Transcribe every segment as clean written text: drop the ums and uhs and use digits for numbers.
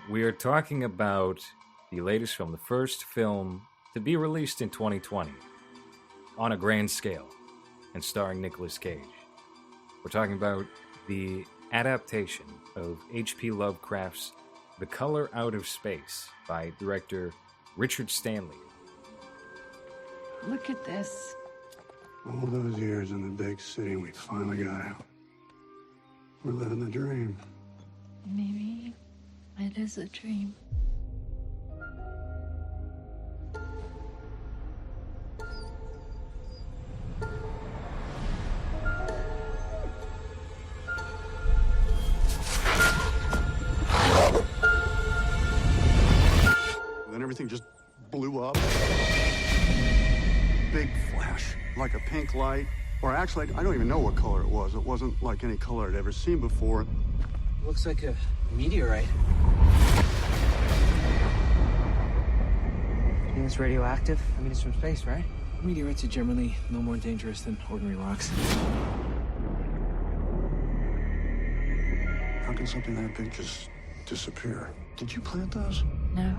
We are talking about the latest film, the first film to be released in 2020 on a grand scale and starring Nicolas Cage. We're talking about the adaptation of H.P. Lovecraft's The Color Out of Space by director Richard Stanley. Look at this. All those years in the big city, we finally got out. We're living the dream. Maybe it is a dream. Then everything just blew up. Big flash, like a pink light. Or actually, I don't even know what color it was. It wasn't like any color I'd ever seen before. Looks like a meteorite. You think it's radioactive? I mean, it's from space, right? Meteorites are generally no more dangerous than ordinary rocks. How can something that big just disappear? Did you plant those? No.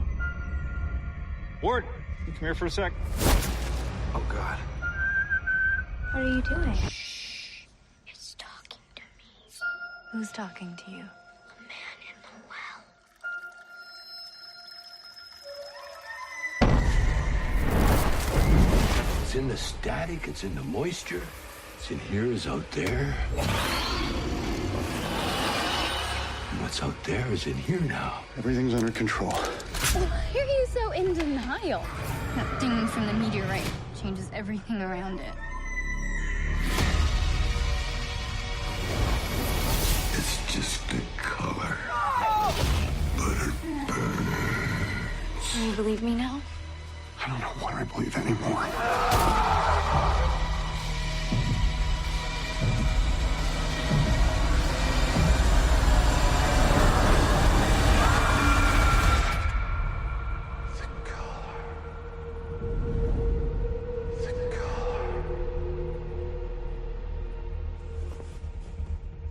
Ward, you come here for a sec. Oh, God. What are you doing? Shh. It's talking to me. Who's talking to you? A man in the well. It's in the static, it's in the moisture. It's in here, it's out there. And what's out there is in here now. Everything's under control. Why are you so in denial? That thing from the meteorite changes everything around it. It's just the color. Let it burn. Do you believe me now? I don't know what I believe anymore.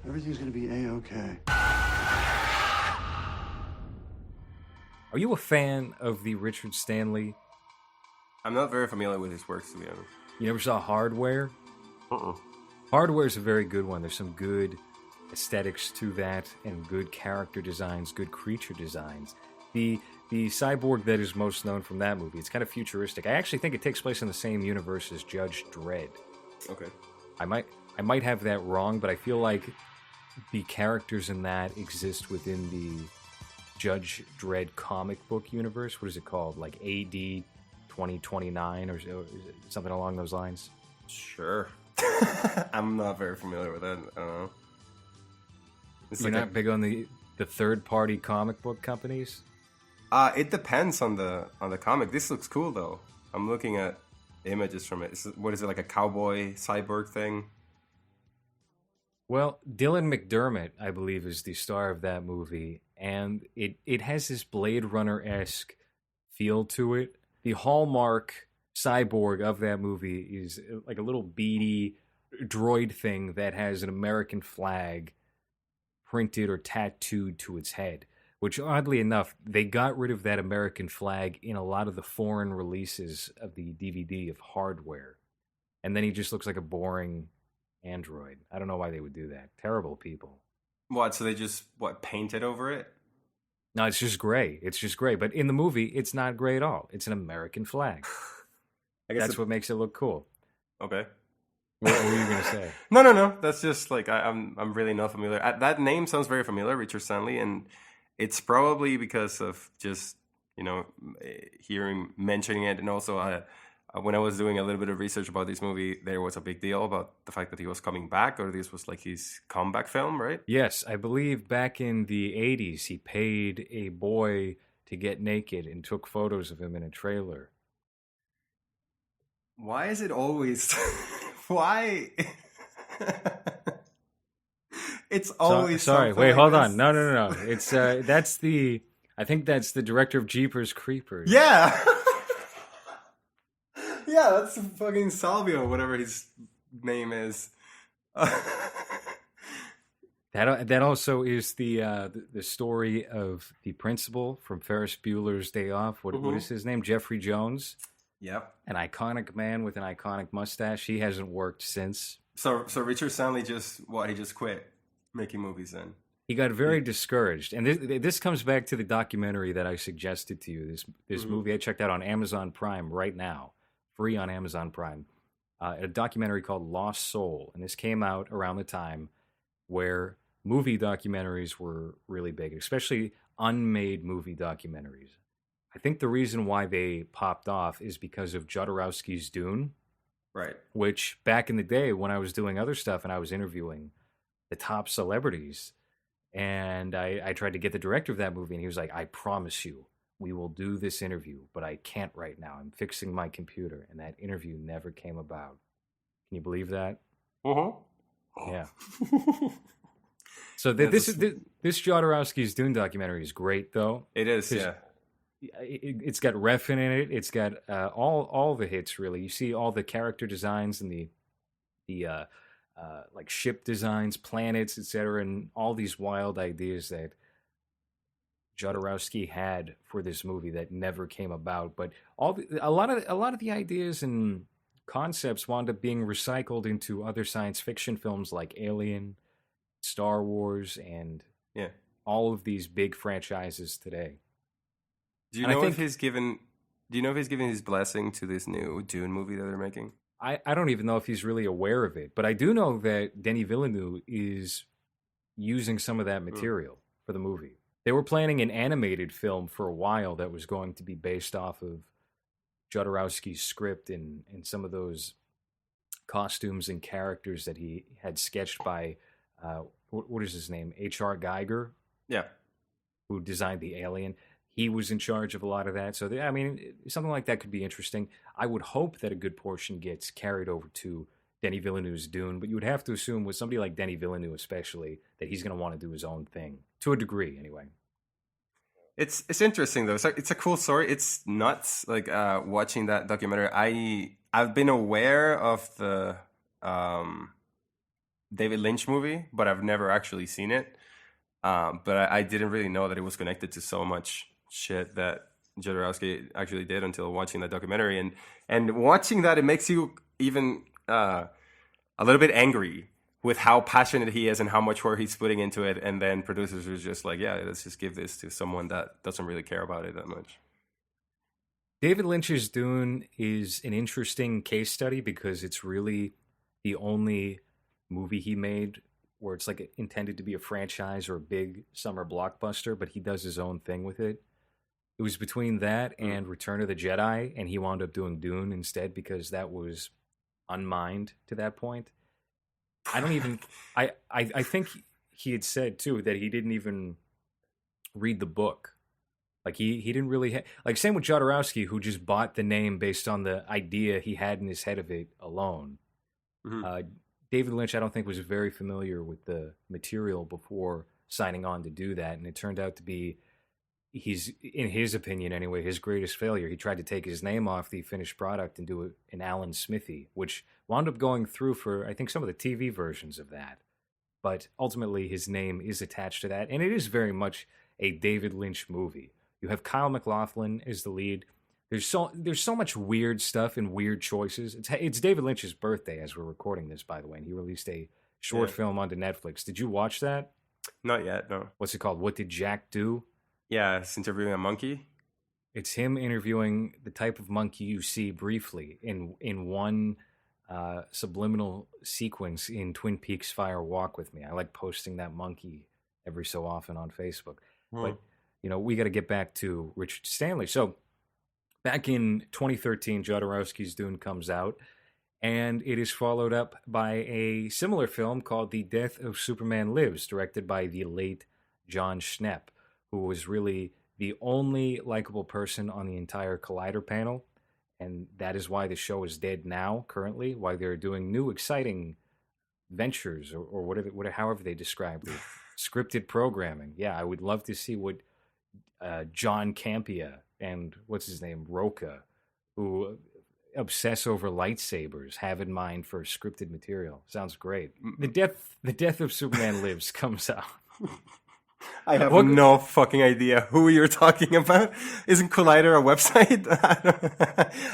Everything's gonna be A-okay. Are you a fan of the Richard Stanley? I'm not very familiar with his works, to be honest. You never saw Hardware? Uh-uh. Hardware is a very good one. There's some good aesthetics to that and good character designs, good creature designs. The cyborg that is most known from that movie, it's kind of futuristic. I actually think it takes place in the same universe as Judge Dredd. Okay. I might have that wrong, but I feel like the characters in that exist within the Judge Dredd comic book universe. What is it called? Like AD 2029 or something along those lines? Sure. I'm not very familiar with that. I don't know. You're not big on the third-party comic book companies? It depends on the comic. This looks cool, though. I'm looking at images from it. What is it, like a cowboy cyborg thing? Well, Dylan McDermott, I believe, is the star of that movie, and it has this Blade Runner-esque feel to it. The hallmark cyborg of that movie is like a little beady droid thing that has an American flag printed or tattooed to its head, which oddly enough, they got rid of that American flag in a lot of the foreign releases of the DVD of Hardware. And then he just looks like a boring android. I don't know why they would do that. Terrible people. What, so they just, painted over it? No, it's just gray. It's just gray. But in the movie, it's not gray at all. It's an American flag. I guess That's what makes it look cool. Okay. What were you going to say? No. That's just like, I'm really not familiar. That name sounds very familiar, Richard Stanley, and it's probably because of just, mentioning it, and also when I was doing a little bit of research about this movie, there was a big deal about the fact that he was coming back, or this was like his comeback film, right? Yes, I believe back in the 80s, he paid a boy to get naked and took photos of him in a trailer. Why is it always... Why? It's always sorry. something Wait, like hold this. on. No. It's I think that's the director of Jeepers Creepers. Yeah. Yeah, that's fucking Salvio, whatever his name is. That also is the story of the principal from Ferris Bueller's Day Off. What is his name? Jeffrey Jones. Yep. An iconic man with an iconic mustache. He hasn't worked since. So Richard Stanley just quit making movies then? He got very discouraged, and this comes back to the documentary that I suggested to you. This movie I checked out on Amazon Prime right now, free on Amazon Prime. A documentary called Lost Soul, and this came out around the time where movie documentaries were really big, especially unmade movie documentaries. I think the reason why they popped off is because of Jodorowsky's Dune, right? Which back in the day when I was doing other stuff and I was interviewing the top celebrities, and I tried to get the director of that movie, and he was like, "I promise you, we will do this interview, but I can't right now. I'm fixing my computer," and that interview never came about. Can you believe that? Yeah. So this Jodorowsky's Dune documentary is great, though. It is, yeah. It's got Refn in it. It's got all the hits, really. You see all the character designs and the like ship designs, planets, etc., and all these wild ideas that Jodorowsky had for this movie that never came about. But a lot of the ideas and concepts wound up being recycled into other science fiction films like Alien, Star Wars, and all of these big franchises today. Do you know if he's given his blessing to this new Dune movie that they're making? I don't even know if he's really aware of it, but I do know that Denis Villeneuve is using some of that material for the movie. They were planning an animated film for a while that was going to be based off of Jodorowsky's script and some of those costumes and characters that he had sketched by, what is his name? H.R. Geiger? Yeah. Who designed the Alien. He was in charge of a lot of that. So, I mean, something like that could be interesting. I would hope that a good portion gets carried over to Denis Villeneuve's Dune, but you would have to assume with somebody like Denis Villeneuve especially that he's going to want to do his own thing, to a degree anyway. It's interesting, though. It's a cool story. It's nuts, like watching that documentary. I've been aware of the David Lynch movie, but I've never actually seen it. But I didn't really know that it was connected to so much shit that Jodorowsky actually did until watching that documentary. And watching that, it makes you even a little bit angry with how passionate he is and how much work he's putting into it. And then producers are just like, yeah, let's just give this to someone that doesn't really care about it that much. David Lynch's Dune is an interesting case study because it's really the only movie he made where it's like intended to be a franchise or a big summer blockbuster, but he does his own thing with it. It was between that and Return of the Jedi, and he wound up doing Dune instead because that was unmined to that point. I don't even... I think he had said, too, that he didn't even read the book. Like, he didn't really... like, same with Jodorowsky, who just bought the name based on the idea he had in his head of it alone. David Lynch, I don't think, was very familiar with the material before signing on to do that, and it turned out to be, in his opinion anyway, his greatest failure. He tried to take his name off the finished product and do an Alan Smithy, which wound up going through for, I think, some of the TV versions of that. But ultimately, his name is attached to that, and it is very much a David Lynch movie. You have Kyle MacLachlan as the lead. There's so much weird stuff and weird choices. It's David Lynch's birthday as we're recording this, by the way, and he released a short film onto Netflix. Did you watch that? Not yet, no. What's it called? What Did Jack Do? Yeah, it's interviewing a monkey. It's him interviewing the type of monkey you see briefly in one subliminal sequence in Twin Peaks Fire Walk With Me. I like posting that monkey every so often on Facebook. But, we got to get back to Richard Stanley. So, back in 2013, Jodorowsky's Dune comes out, and it is followed up by a similar film called The Death of Superman Lives, directed by the late John Schnepp, who was really the only likable person on the entire Collider panel, and that is why the show is dead now, currently, why they're doing new, exciting ventures, or whatever, however they describe it, scripted programming. Yeah, I would love to see what John Campea and what's his name, Roca, who obsess over lightsabers have in mind for scripted material. Sounds great. The death of Superman Lives comes out. I have no fucking idea who you're talking about. Isn't Collider a website?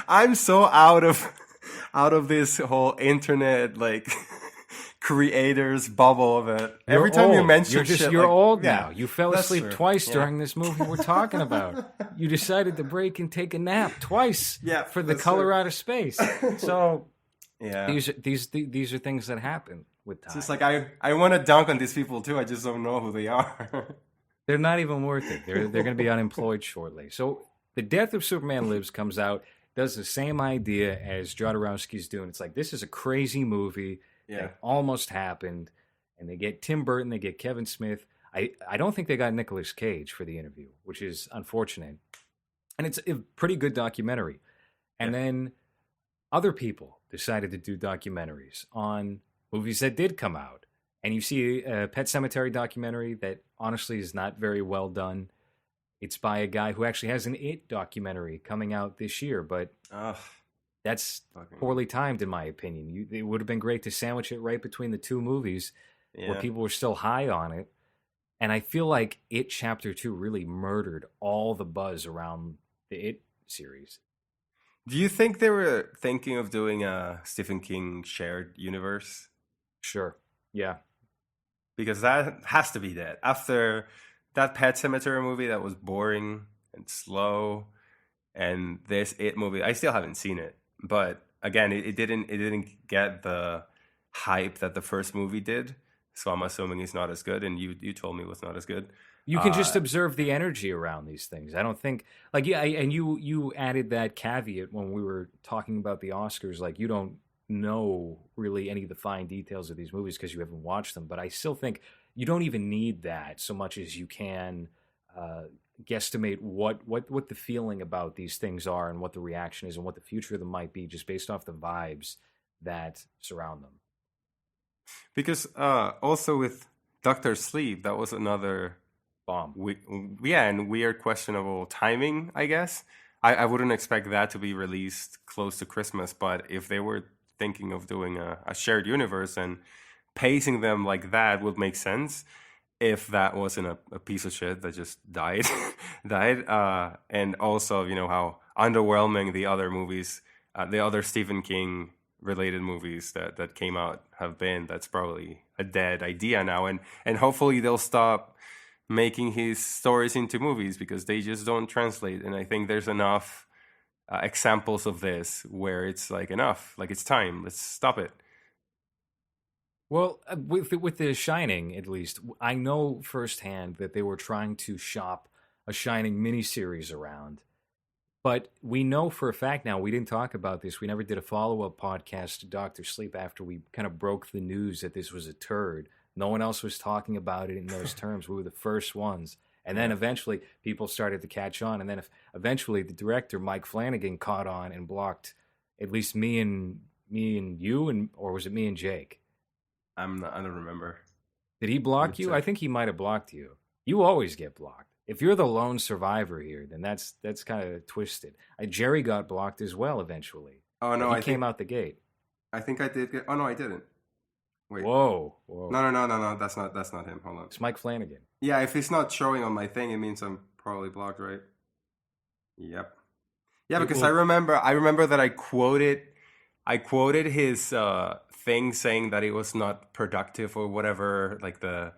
I'm so out of this whole internet like creators bubble of it. Every time you mention you're old now. You fell asleep twice during this movie we're talking about. You decided to break and take a nap twice for the color out of space. So these are things that happen with time. It's just like I want to dunk on these people too. I just don't know who they are. They're not even worth it. They're going to be unemployed shortly. So The Death of Superman Lives comes out, does the same idea as Jodorowsky's doing. It's like, this is a crazy movie that almost happened. And they get Tim Burton, they get Kevin Smith. I don't think they got Nicolas Cage for the interview, which is unfortunate. And it's a pretty good documentary. And then other people decided to do documentaries on movies that did come out. And you see a Pet Sematary documentary that honestly is not very well done. It's by a guy who actually has an It documentary coming out this year, but that's poorly timed in my opinion. It would have been great to sandwich it right between the two movies where people were still high on it. And I feel like It Chapter 2 really murdered all the buzz around the It series. Do you think they were thinking of doing a Stephen King shared universe? Sure. Yeah. Because that has to be dead. After that Pet Sematary movie that was boring and slow, and this It movie, I still haven't seen it. But again, it didn't get the hype that the first movie did. So I'm assuming it's not as good. And you told me it was not as good. You can just observe the energy around these things. I don't think and you added that caveat when we were talking about the Oscars. Like, you don't know really any of the fine details of these movies because you haven't watched them. But I still think you don't even need that so much as you can guesstimate what the feeling about these things are and what the reaction is and what the future of them might be just based off the vibes that surround them. Because also with Dr. Sleep, that was another bomb. And weird, questionable timing, I guess. I wouldn't expect that to be released close to Christmas, but if they were thinking of doing a shared universe and pacing them like that would make sense if that wasn't a piece of shit that just died. And also, how underwhelming the other movies, the other Stephen King related movies that came out have been. That's probably a dead idea now. And hopefully they'll stop making his stories into movies because they just don't translate. And I think there's enough examples of this where it's like, enough, like it's time, let's stop it. Well, with The Shining, at least, I know firsthand that they were trying to shop a Shining miniseries around. But we know for a fact now, we didn't talk about this, we never did a follow-up podcast to Dr. Sleep after we kind of broke the news that this was a turd. No one else was talking about it in those terms. We were the first ones. And then eventually people started to catch on. And then eventually the director, Mike Flanagan, caught on and blocked at least me and you, or was it me and Jake? I don't remember. Did he block you? I think he might have blocked you. You always get blocked. If you're the lone survivor here, then that's kind of twisted. Jerry got blocked as well eventually. Oh no, he came out the gate. I think I did get. Oh no, I didn't. Wait. Whoa. No. That's not him. Hold on. It's Mike Flanagan. Yeah, if it's not showing on my thing, it means I'm probably blocked, right? Yep. Yeah, because I remember that I quoted his thing saying that it was not productive or whatever, like the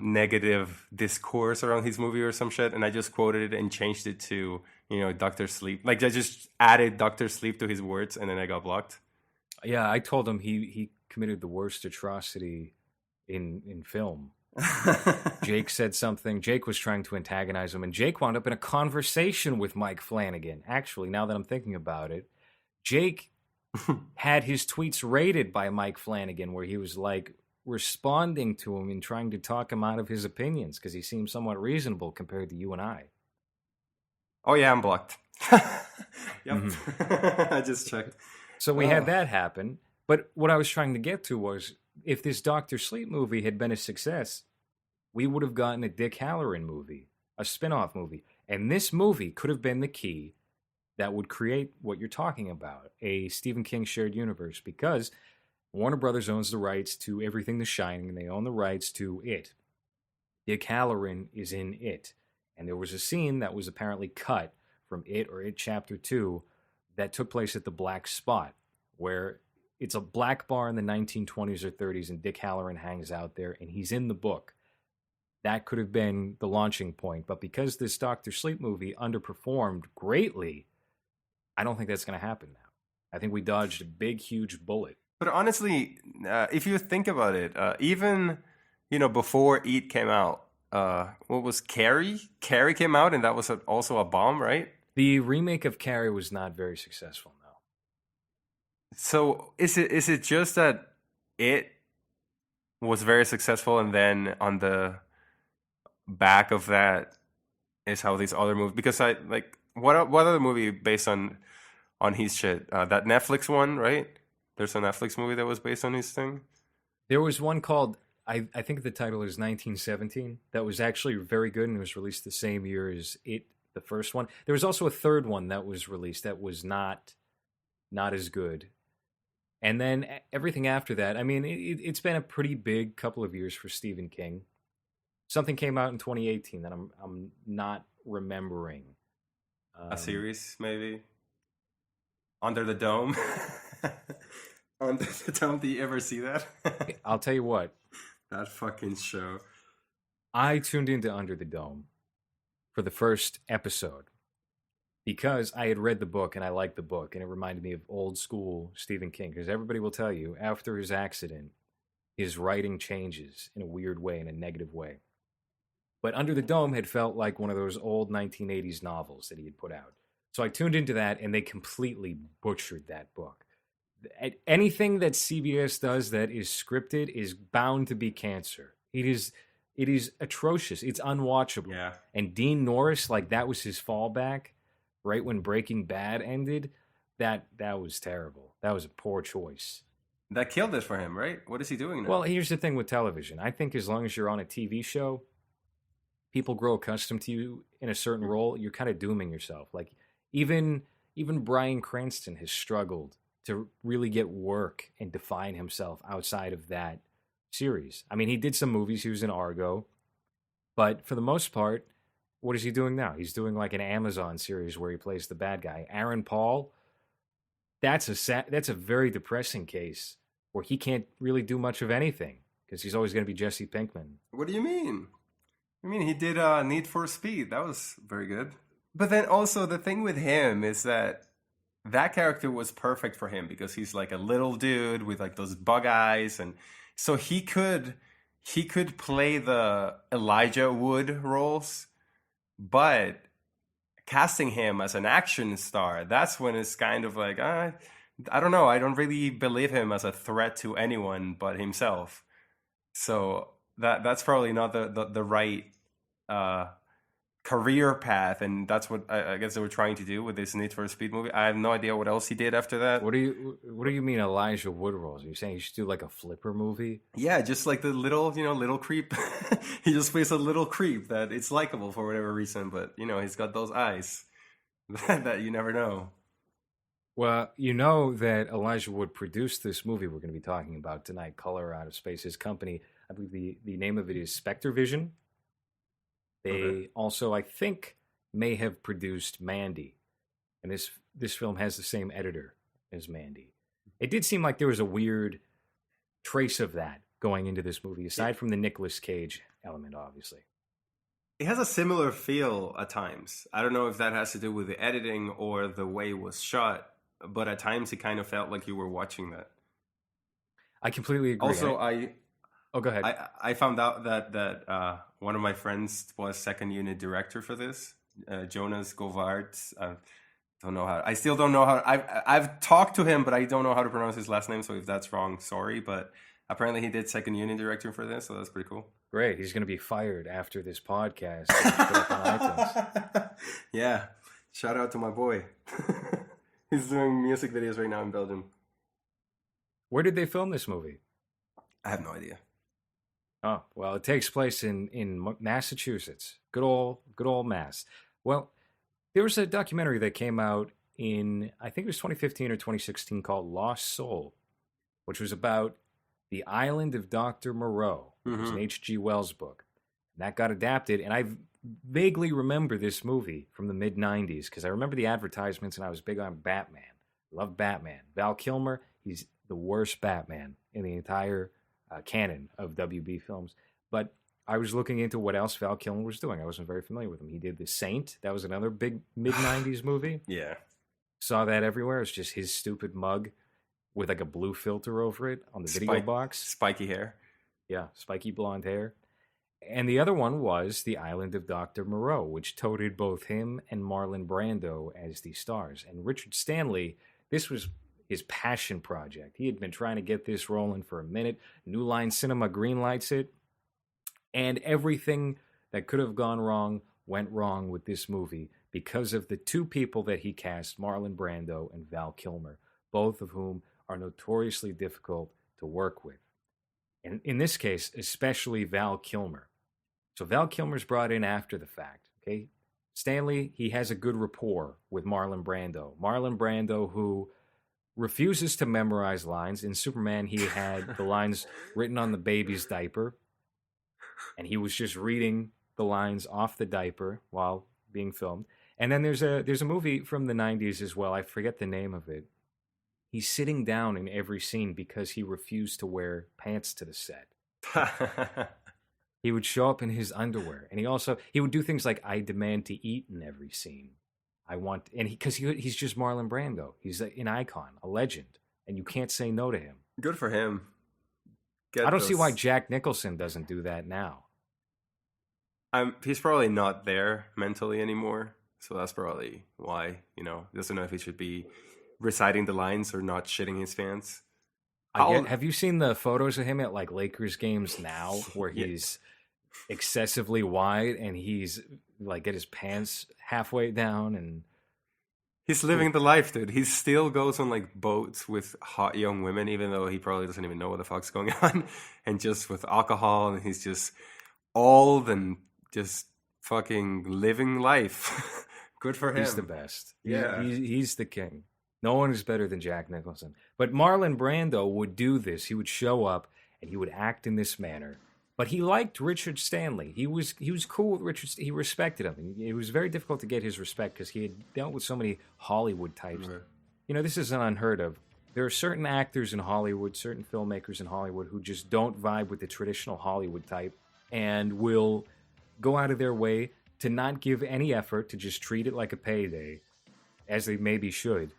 negative discourse around his movie or some shit, and I just quoted it and changed it to Dr. Sleep. Like, I just added Dr. Sleep to his words, and then I got blocked. Yeah, I told him he committed the worst atrocity in film. Jake said something. Jake was trying to antagonize him, and Jake wound up in a conversation with Mike Flanagan. Actually, now that I'm thinking about it, Jake had his tweets rated by Mike Flanagan, where he was like responding to him and trying to talk him out of his opinions because he seemed somewhat reasonable compared to you and I. Oh yeah, I'm blocked. Yep. I just checked. So we had that happen. But what I was trying to get to was, if this Dr. Sleep movie had been a success, we would have gotten a Dick Halloran movie, a spin-off movie. And this movie could have been the key that would create what you're talking about, a Stephen King shared universe, because Warner Brothers owns the rights to everything The Shining, and they own the rights to It. Dick Hallorann is in It, and there was a scene that was apparently cut from It or It Chapter 2 that took place at the Black Spot, where it's a black bar in the 1920s or 30s, and Dick Hallorann hangs out there, and he's in the book. That could have been the launching point, but because this Dr. Sleep movie underperformed greatly, I don't think that's going to happen now. I think we dodged a big, huge bullet. But honestly, if you think about it, even before Eat came out, what was Carrie? Carrie came out, and that was also a bomb, right? The remake of Carrie was not very successful, no. So is it just that It was very successful, and then on the back of that is how these other movies? Because what other movie based on his shit? That Netflix one, right? There's a Netflix movie that was based on his thing. There was one called, I think the title is 1917, that was actually very good, and it was released the same year as It, the first one. There was also a third one that was released that was not as good. And then everything after that, I mean, it's been a pretty big couple of years for Stephen King. Something came out in 2018 that I'm not remembering. A series, maybe? Under the Dome? Under the Dome, do you ever see that? I'll tell you what. That fucking show. I tuned into Under the Dome for the first episode because I had read the book and I liked the book, and it reminded me of old school Stephen King, because everybody will tell you after his accident, his writing changes in a weird way, in a negative way. But Under the Dome had felt like one of those old 1980s novels that he had put out. So I tuned into that, and they completely butchered that book. Anything that CBS does that is scripted is bound to be cancer. It is atrocious. It's unwatchable. Yeah. And Dean Norris, that was his fallback right when Breaking Bad ended. That was terrible. That was a poor choice. That killed it for him, right? What is he doing now? Well, here's the thing with television. I think as long as you're on a TV show, people grow accustomed to you in a certain role. You're kind of dooming yourself. Even Bryan Cranston has struggled to really get work and define himself outside of that series. I mean, he did some movies. He was in Argo. But for the most part, what is he doing now? He's doing an Amazon series where he plays the bad guy. Aaron Paul, that's a very depressing case where he can't really do much of anything because he's always going to be Jesse Pinkman. What do you mean? I mean, he did Need for Speed. That was very good. But then also the thing with him is that character was perfect for him because he's a little dude with those bug eyes, and so he could play the Elijah Wood roles, but casting him as an action star, that's when it's kind of I don't know, I don't really believe him as a threat to anyone but himself. So that's probably not the right career path, and that's what I guess they were trying to do with this Need for Speed movie. I have no idea what else he did after that. What do you mean Elijah Wood roles? Are you saying he should do a flipper movie? Yeah, just the little creep. He just plays a little creep that it's likable for whatever reason, but he's got those eyes that you never know. Well, you know that Elijah Wood produced this movie we're going to be talking about tonight, Color Out of Space. His company, I believe the name of it is Spectre Vision. They also, I think, may have produced Mandy. And this film has the same editor as Mandy. It did seem like there was a weird trace of that going into this movie, aside from the Nicolas Cage element, obviously. It has a similar feel at times. I don't know if that has to do with the editing or the way it was shot, but at times it kind of felt like you were watching that. I completely agree. Also, Oh, go ahead. I found out that one of my friends was second unit director for this, Jonas Govard. I still don't know how. I've talked to him, but I don't know how to pronounce his last name. So if that's wrong, sorry. But apparently he did second unit director for this, so that's pretty cool. Great. He's going to be fired after this podcast. Put up on iTunes. Yeah. Shout out to my boy. He's doing music videos right now in Belgium. Where did they film this movie? I have no idea. Oh, well, it takes place in Massachusetts. Good old Mass. Well, there was a documentary that came out in, I think it was 2015 or 2016, called Lost Soul, which was about the island of Dr. Moreau. It was an H.G. Wells book. And that got adapted, and I vaguely remember this movie from the mid-90s because I remember the advertisements, and I was big on Batman. Love Batman. Val Kilmer, he's the worst Batman in the entire canon of WB films. But I was looking into what else Val Kilmer was doing. I wasn't very familiar with him. He did The Saint. That was another big mid-90s movie. Yeah. Saw that everywhere. It's just his stupid mug with like a blue filter over it on the video box. Spiky hair. Yeah, spiky blonde hair. And the other one was The Island of Dr. Moreau, which toted both him and Marlon Brando as the stars. And Richard Stanley, this was his passion project. He had been trying to get this rolling for a minute. New Line Cinema greenlights it. And everything that could have gone wrong went wrong with this movie because of the two people that he cast, Marlon Brando and Val Kilmer, both of whom are notoriously difficult to work with. And in this case, especially Val Kilmer. So Val Kilmer's brought in after the fact, okay? Stanley, he has a good rapport with Marlon Brando. Marlon Brando, who refuses to memorize lines. In Superman, he had the lines written on the baby's diaper, and he was just reading the lines off the diaper while being filmed. And then there's a movie from the 90s as well. I forget the name of it. He's sitting down in every scene because he refused to wear pants to the set. He would show up in his underwear, and he would do things like, I demand to eat in every scene. He's just Marlon Brando. He's an icon, a legend, and you can't say no to him. Good for him. I don't see why Jack Nicholson doesn't do that now. He's probably not there mentally anymore, so that's probably why, he doesn't know if he should be reciting the lines or not shitting his pants. Have you seen the photos of him at like Lakers games now where he's excessively wide and he's like get his pants halfway down and he's living the life, dude. He still goes on like boats with hot young women, even though he probably doesn't even know what the fuck's going on, and just with alcohol, and he's just old and just fucking living life. Good for him. He's the best. Yeah, he's the king. No one is better than Jack Nicholson. But Marlon Brando would do this. He would show up and he would act in this manner. But he liked Richard Stanley. He was cool with Richard. He respected him. It was very difficult to get his respect because he had dealt with so many Hollywood types. Right. This isn't unheard of. There are certain actors in Hollywood, certain filmmakers in Hollywood who just don't vibe with the traditional Hollywood type and will go out of their way to not give any effort, to just treat it like a payday, as they maybe should.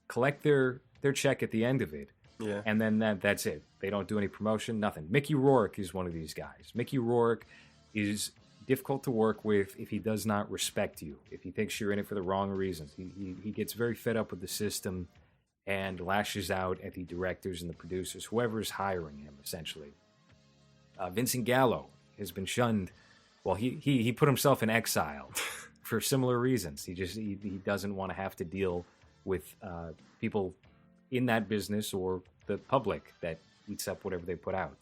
Collect their check at the end of it, and then that's it. They don't do any promotion, nothing. Mickey Rourke is one of these guys. Mickey Rourke is difficult to work with if he does not respect you, if he thinks you're in it for the wrong reasons. He gets very fed up with the system and lashes out at the directors and the producers, whoever is hiring him, essentially. Vincent Gallo has been shunned. Well, he put himself in exile for similar reasons. He doesn't want to have to deal with people in that business or the public that eats up whatever they put out.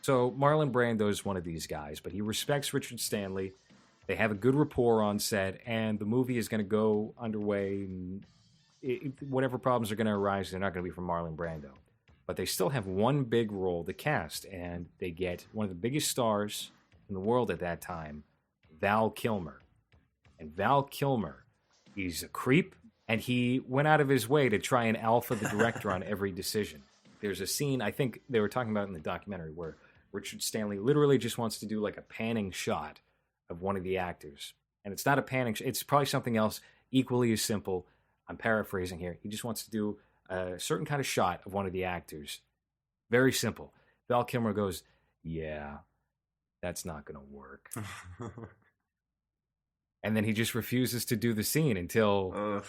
So Marlon Brando is one of these guys, but he respects Richard Stanley. They have a good rapport on set, and the movie is going to go underway. And whatever problems are going to arise, they're not going to be from Marlon Brando. But they still have one big role to cast, and they get one of the biggest stars in the world at that time, Val Kilmer. And Val Kilmer, he's a creep. And he went out of his way to try and alpha the director on every decision. There's a scene, I think they were talking about in the documentary, where Richard Stanley literally just wants to do like a panning shot of one of the actors. And it's not a panning shot. It's probably something else equally as simple. I'm paraphrasing here. He just wants to do a certain kind of shot of one of the actors. Very simple. Val Kilmer goes, yeah, that's not going to work. And then he just refuses to do the scene until...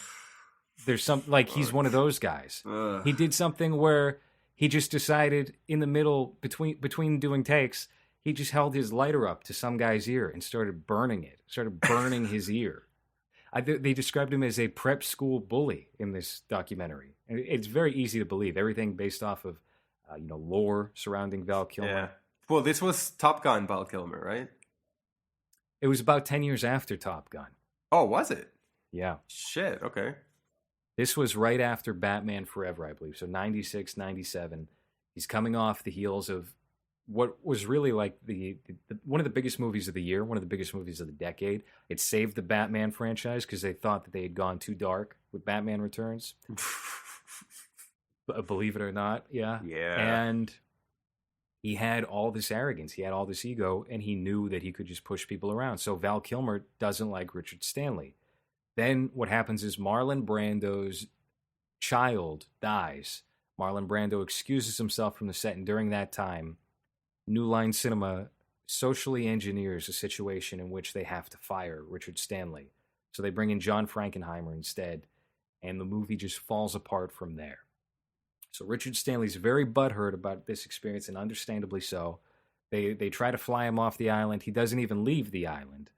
There's some, like, he's one of those guys. He did something where he just decided in the middle, between doing takes, he just held his lighter up to some guy's ear and started burning his ear. They described him as a prep school bully in this documentary. And it's very easy to believe. Everything based off of, lore surrounding Val Kilmer. Yeah. Well, this was Top Gun Val Kilmer, right? It was about 10 years after Top Gun. Oh, was it? Yeah. Shit, okay. This was right after Batman Forever, I believe. So 96, 97. He's coming off the heels of what was really like the one of the biggest movies of the year, one of the biggest movies of the decade. It saved the Batman franchise because they thought that they had gone too dark with Batman Returns. Believe it or not, yeah. And he had all this arrogance, he had all this ego, and he knew that he could just push people around. So Val Kilmer doesn't like Richard Stanley. Then what happens is Marlon Brando's child dies. Marlon Brando excuses himself from the set, and during that time, New Line Cinema socially engineers a situation in which they have to fire Richard Stanley. So they bring in John Frankenheimer instead, and the movie just falls apart from there. So Richard Stanley's very butthurt about this experience, and understandably so. They try to fly him off the island. He doesn't even leave the island.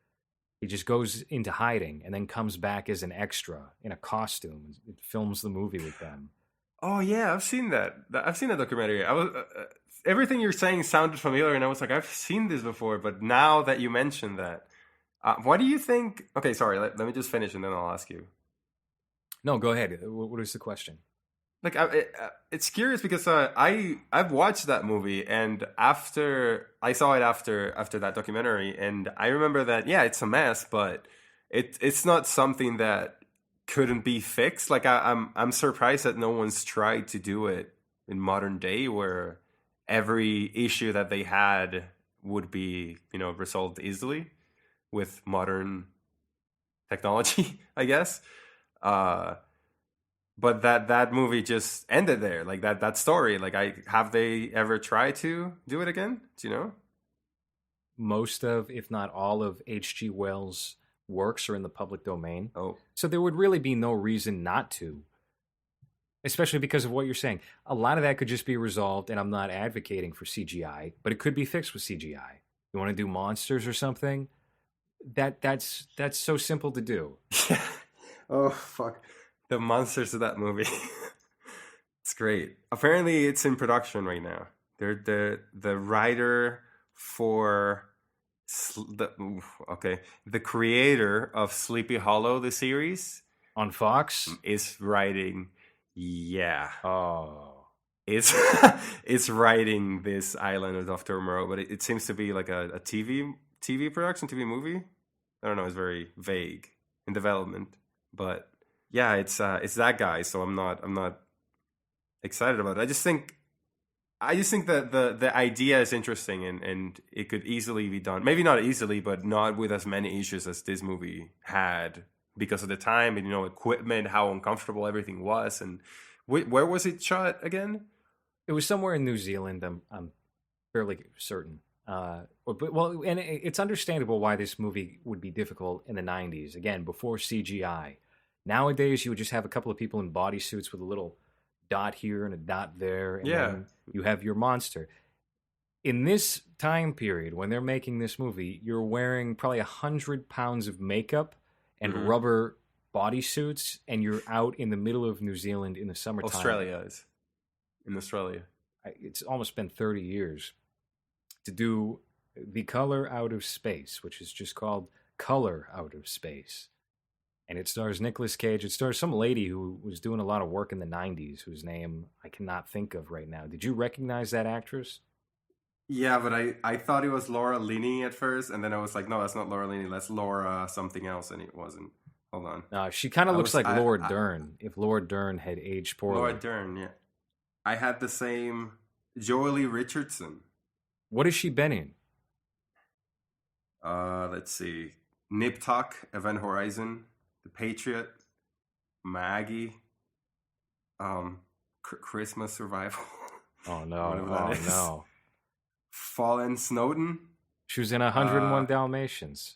He just goes into hiding and then comes back as an extra in a costume. It films the movie with them. Oh yeah, I've seen that. I've seen that documentary. I was everything you're saying sounded familiar, and I was like, I've seen this before. But now that you mentioned that, what do you think? Okay, sorry. Let me just finish, and then I'll ask you. No, go ahead. What is the question? Like, it's curious because I've watched that movie, and after I saw it after that documentary, and I remember that it's a mess, but it's not something that couldn't be fixed. Like I'm surprised that no one's tried to do it in modern day, where every issue that they had would be resolved easily with modern technology, I guess. But that movie just ended there. Like that story. Like have they ever tried to do it again? Do you know? Most of, if not all of, H.G. Wells' works are in the public domain. Oh. So there would really be no reason not to. Especially because of what you're saying. A lot of that could just be resolved, and I'm not advocating for CGI, but it could be fixed with CGI. You want to do monsters or something? That's so simple to do. Oh, fuck. The monsters of that movie. It's great. Apparently, it's in production right now. They're the writer for the creator of Sleepy Hollow, the series on Fox, is writing. Yeah. Oh. It's writing this Island of Dr. Moreau, but it seems to be like a TV production, TV movie. I don't know. It's very vague in development, but. Yeah, it's that guy, so I'm not excited about it. I just think that the idea is interesting, and it could easily be done. Maybe not easily, but not with as many issues as this movie had because of the time and equipment, how uncomfortable everything was. And where was it shot again? It was somewhere in New Zealand. I'm fairly certain. And it's understandable why this movie would be difficult in the 90s. Again, before CGI. Nowadays, you would just have a couple of people in bodysuits with a little dot here and a dot there, and then you have your monster. In this time period, when they're making this movie, you're wearing probably 100 pounds of makeup and rubber bodysuits, and you're out in the middle of New Zealand in the summertime. Australia is. In Australia. It's almost been 30 years to do The Color Out of Space, which is just called Color Out of Space. And it stars Nicolas Cage. It stars some lady who was doing a lot of work in the 90s, whose name I cannot think of right now. Did you recognize that actress? Yeah, but I thought it was Laura Linney at first, and then I was like, no, that's not Laura Linney. That's Laura something else, and it wasn't. Hold on. No, she kind of looks like Laura Dern, if Laura Dern had aged poorly. Laura Dern, yeah. I had the same Joely Richardson. What has she been in? Let's see. Nip Tuck, Event Horizon. The Patriot, Maggie, Christmas Survival. Oh no! No! Fallen Snowden. She was in 101 Dalmatians.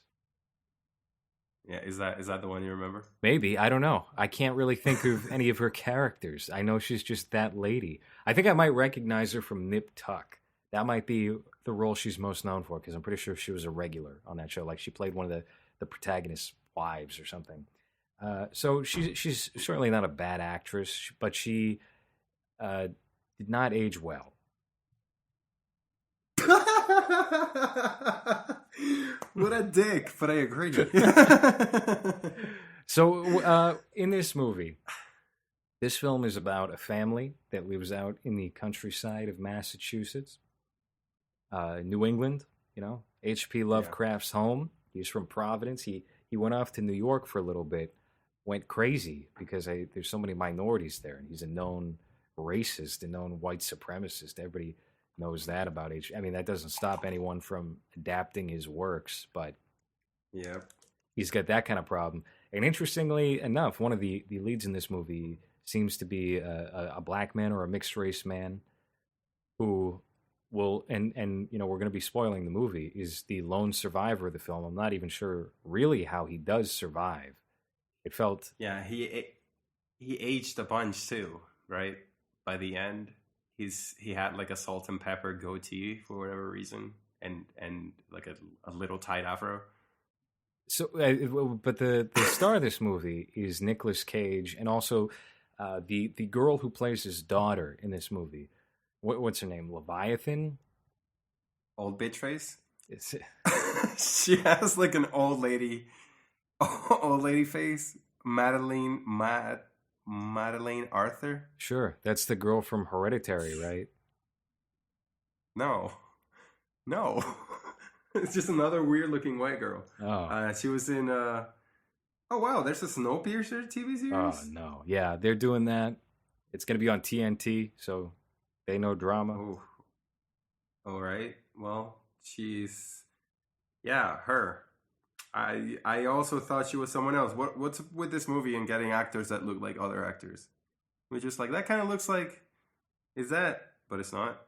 Yeah, is that the one you remember? Maybe, I don't know. I can't really think of any of her characters. I know she's just that lady. I think I might recognize her from Nip Tuck. That might be the role she's most known for, because I'm pretty sure she was a regular on that show. Like she played one of the protagonist's wives or something. So she's certainly not a bad actress, but she did not age well. What a dick, but I agree. So in this movie, This film is about a family that lives out in the countryside of Massachusetts, New England. H.P. Lovecraft's home. He's from Providence. He went off to New York for a little bit, went crazy because there's so many minorities there, and he's a known racist, a known white supremacist. Everybody knows that about H. I mean, that doesn't stop anyone from adapting his works, but Yeah. he's got that kind of problem. And interestingly enough, one of the leads in this movie seems to be a black man or a mixed race man who will, and we're going to be spoiling the movie, is the lone survivor of the film. I'm not even sure really how he does survive. It felt... Yeah, he aged a bunch too, right? By the end, he had like a salt and pepper goatee for whatever reason, and like a little tight afro. So, but the star of this movie is Nicolas Cage, and also the girl who plays his daughter in this movie. What's her name? Leviathan? Old bitch face? It's, She has like an old lady face. Madeline Arthur? sure, that's the girl from Hereditary, right? No. It's just another weird looking white girl. Oh. She was in oh wow, there's a Snowpiercer TV series? Oh, no. Yeah, they're doing that. It's going to be on TNT, so they know drama. Oh. All right. Well, her. I also thought she was someone else. What's with this movie and getting actors that look like other actors? We're just like, that kind of looks like, is that? But it's not.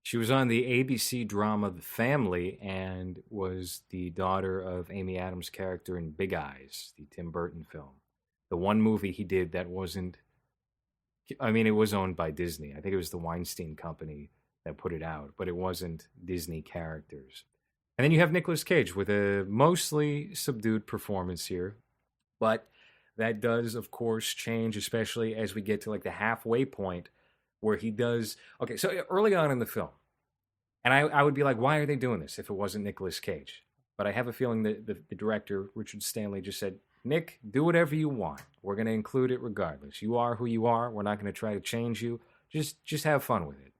She was on the ABC drama The Family and was the daughter of Amy Adams' character in Big Eyes, the Tim Burton film. The one movie he did that wasn't... I mean, it was owned by Disney. I think it was the Weinstein Company that put it out, but it wasn't Disney characters. And then you have Nicolas Cage with a mostly subdued performance here. But that does, of course, change, especially as we get to like the halfway point where he does... Okay, so early on in the film, and I would be like, why are they doing this if it wasn't Nicolas Cage? But I have a feeling that the director, Richard Stanley, just said, Nick, do whatever you want. We're going to include it regardless. You are who you are. We're not going to try to change you. Just have fun with it.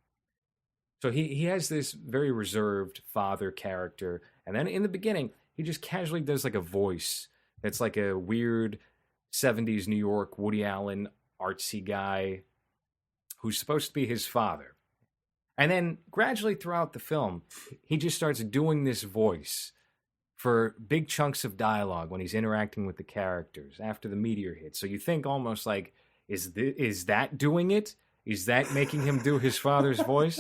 So he has this very reserved father character. And then in the beginning, he just casually does like a voice that's like a weird 70s New York Woody Allen artsy guy who's supposed to be his father. And then gradually throughout the film, he just starts doing this voice for big chunks of dialogue when he's interacting with the characters after the meteor hits. So you think almost like, is that doing it? Is that making him do his father's voice?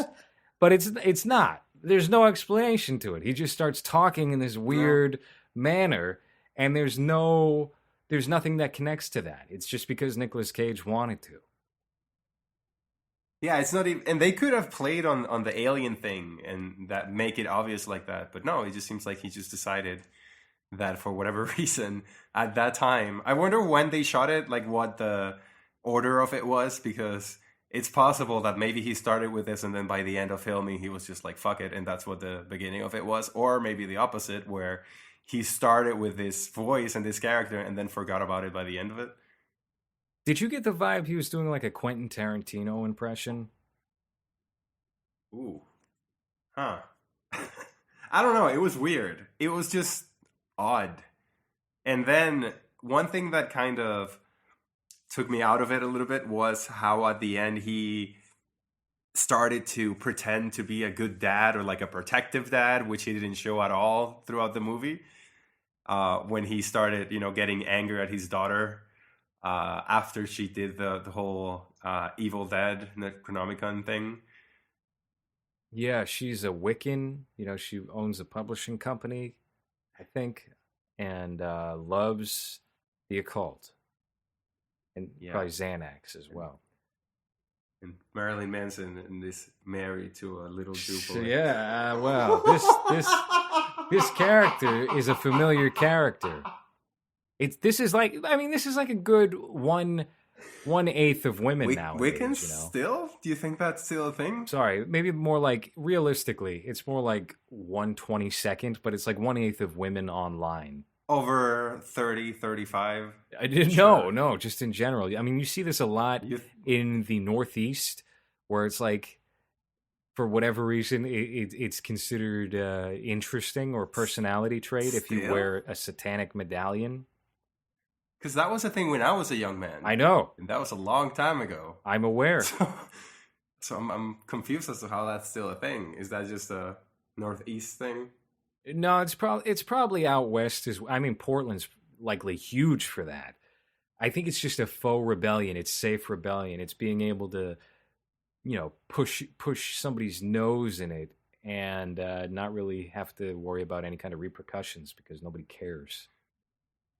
But it's not. There's no explanation to it. He just starts talking in this weird manner, and there's nothing that connects to that. It's just because Nicolas Cage wanted to. Yeah, it's not even, and they could have played on the alien thing and that make it obvious like that, but no, it just seems like he just decided that for whatever reason at that time. I wonder when they shot it, like what the order of it was, because it's possible that maybe he started with this and then by the end of filming he was just like, fuck it, and that's what the beginning of it was, or maybe the opposite, where he started with this voice and this character and then forgot about it by the end of it. Did you get the vibe he was doing like a Quentin Tarantino impression? Ooh. Huh. I don't know. It was weird. It was just odd. And then one thing that kind of took me out of it a little bit was how at the end he started to pretend to be a good dad or like a protective dad, which he didn't show at all throughout the movie. When he started, getting angry at his daughter after she did the whole Evil Dead Necronomicon thing. Yeah, she's a Wiccan. She owns a publishing company, I think, and loves the occult. And probably Xanax as well. And Marilyn Manson is married to a little Jew boy. Yeah, well, this character is a familiar character. This is like a good 1/8 of women nowadays. Wiccans still? Do you think that's still a thing? Sorry, maybe more like, realistically, it's more like 1/22nd, but it's like 1/8 of women online. over 30, 35? I didn't Sure. no, just in general. I mean, you see this a lot in the Northeast, where it's like, for whatever reason, it's considered interesting or personality trait if you Still? wear a satanic medallion. Because that was a thing when I was a young man. I know. And that was a long time ago. I'm aware. So I'm confused as to how that's still a thing. Is that just a Northeast thing? No, it's probably out west. I mean, Portland's likely huge for that. I think it's just a faux rebellion. It's safe rebellion. It's being able to, push somebody's nose in it and not really have to worry about any kind of repercussions because nobody cares.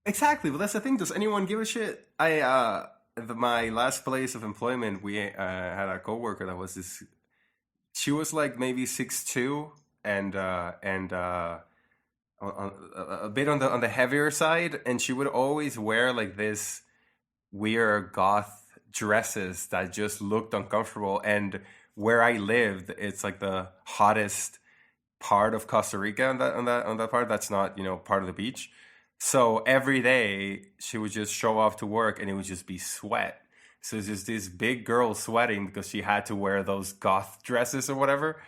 Exactly. Well, that's the thing. Does anyone give a shit? My last place of employment, we had a coworker that was this. She was like maybe 6'2", and a bit on the heavier side, and she would always wear like this weird goth dresses that just looked uncomfortable. And where I lived, it's like the hottest part of Costa Rica on that part. That's not part of the beach. So every day she would just show off to work, and it would just be sweat. So it's just this big girl sweating because she had to wear those goth dresses or whatever.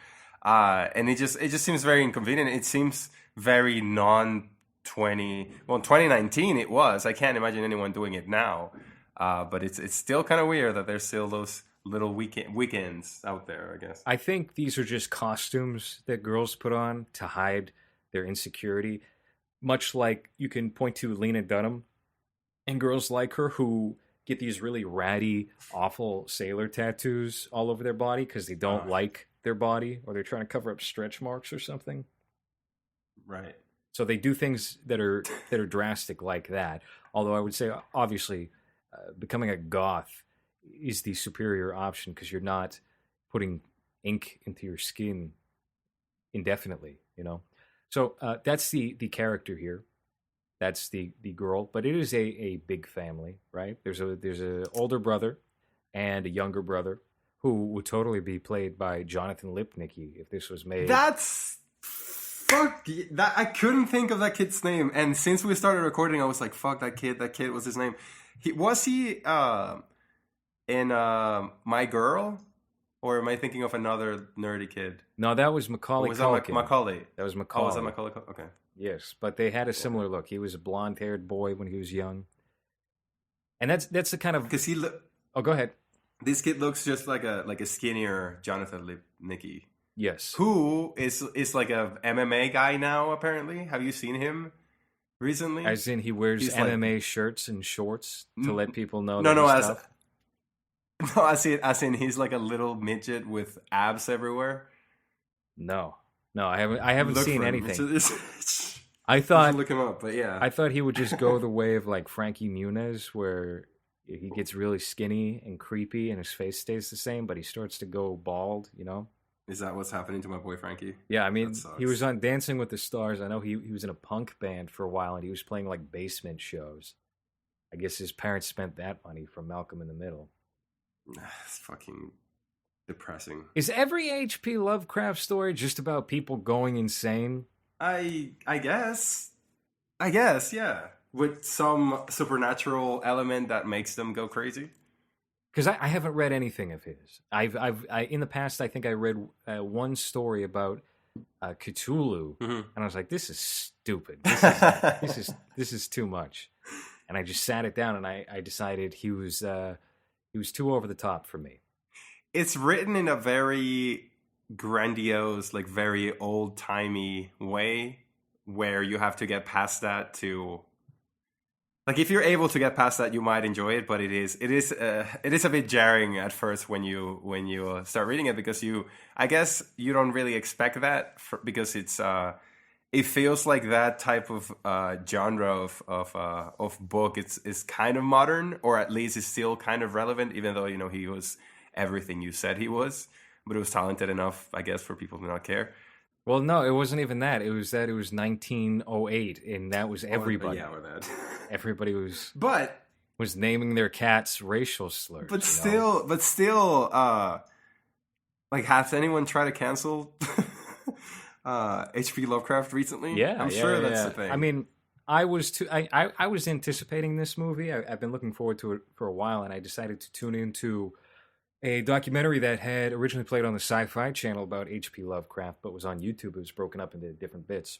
And it just seems very inconvenient. It seems very 2019 it was. I can't imagine anyone doing it now. But it's still kind of weird that there's still those little weekends out there, I guess. I think these are just costumes that girls put on to hide their insecurity. Much like you can point to Lena Dunham and girls like her who get these really ratty, awful sailor tattoos all over their body because they don't like their body or they're trying to cover up stretch marks or something. Right. So they do things that are drastic like that. Although I would say, obviously, becoming a goth is the superior option because you're not putting ink into your skin indefinitely, So that's the character here. That's the girl, but it is a big family, right? There's a older brother and a younger brother who would totally be played by Jonathan Lipnicki if this was made. That's fuck that. I couldn't think of that kid's name, and since we started recording, I was like, "Fuck that kid! That kid was his name." Was he in My Girl? Or am I thinking of another nerdy kid? No, that was Macaulay Culkin. That Macaulay? That was Macaulay. Oh, was that Macaulay Culkin? Okay. Yes, but they had a similar look. He was a blonde-haired boy when he was young. And that's the kind of... Because Oh, go ahead. This kid looks just like a skinnier Jonathan Lipnicki. Yes. Who is like a MMA guy now, apparently. Have you seen him recently? As in he wears MMA shirts and shorts to let people know tough? No, as in he's like a little midget with abs everywhere. No, I haven't seen anything. I You thought can look him up, but yeah, I thought he would just go the way of like Frankie Muniz, where he gets really skinny and creepy, and his face stays the same, but he starts to go bald. Is that what's happening to my boy Frankie? Yeah, I mean, he was on Dancing with the Stars. I know he was in a punk band for a while, and he was playing like basement shows. I guess his parents spent that money from Malcolm in the Middle. It's fucking depressing. Is every H.P. Lovecraft story just about people going insane? I guess, yeah. With some supernatural element that makes them go crazy. Because I haven't read anything of his. I've in the past I think I read one story about Cthulhu, and I was like, this is stupid. This is too much. And I just sat it down, and I decided he was too over the top for me. It's written in a very grandiose, like very old-timey way where you have to get past that to... Like, if you're able to get past that, you might enjoy it, but it is a bit jarring at first when you start reading it because I guess you don't really expect that because it feels like that type of genre of book. It's kind of modern, or at least it's still kind of relevant, even though he was everything you said he was, but it was talented enough, I guess, for people to not care. Well, no, it wasn't even that. It was 1908, and that was everybody. Yeah, or that. Everybody was was naming their cats racial slurs. But still, like, has anyone tried to cancel H.P. Lovecraft recently? Yeah, I'm sure that's the thing. I mean, I was anticipating this movie. I've been looking forward to it for a while, and I decided to tune into a documentary that had originally played on the Sci-Fi Channel about H.P. Lovecraft, but was on YouTube. It was broken up into different bits,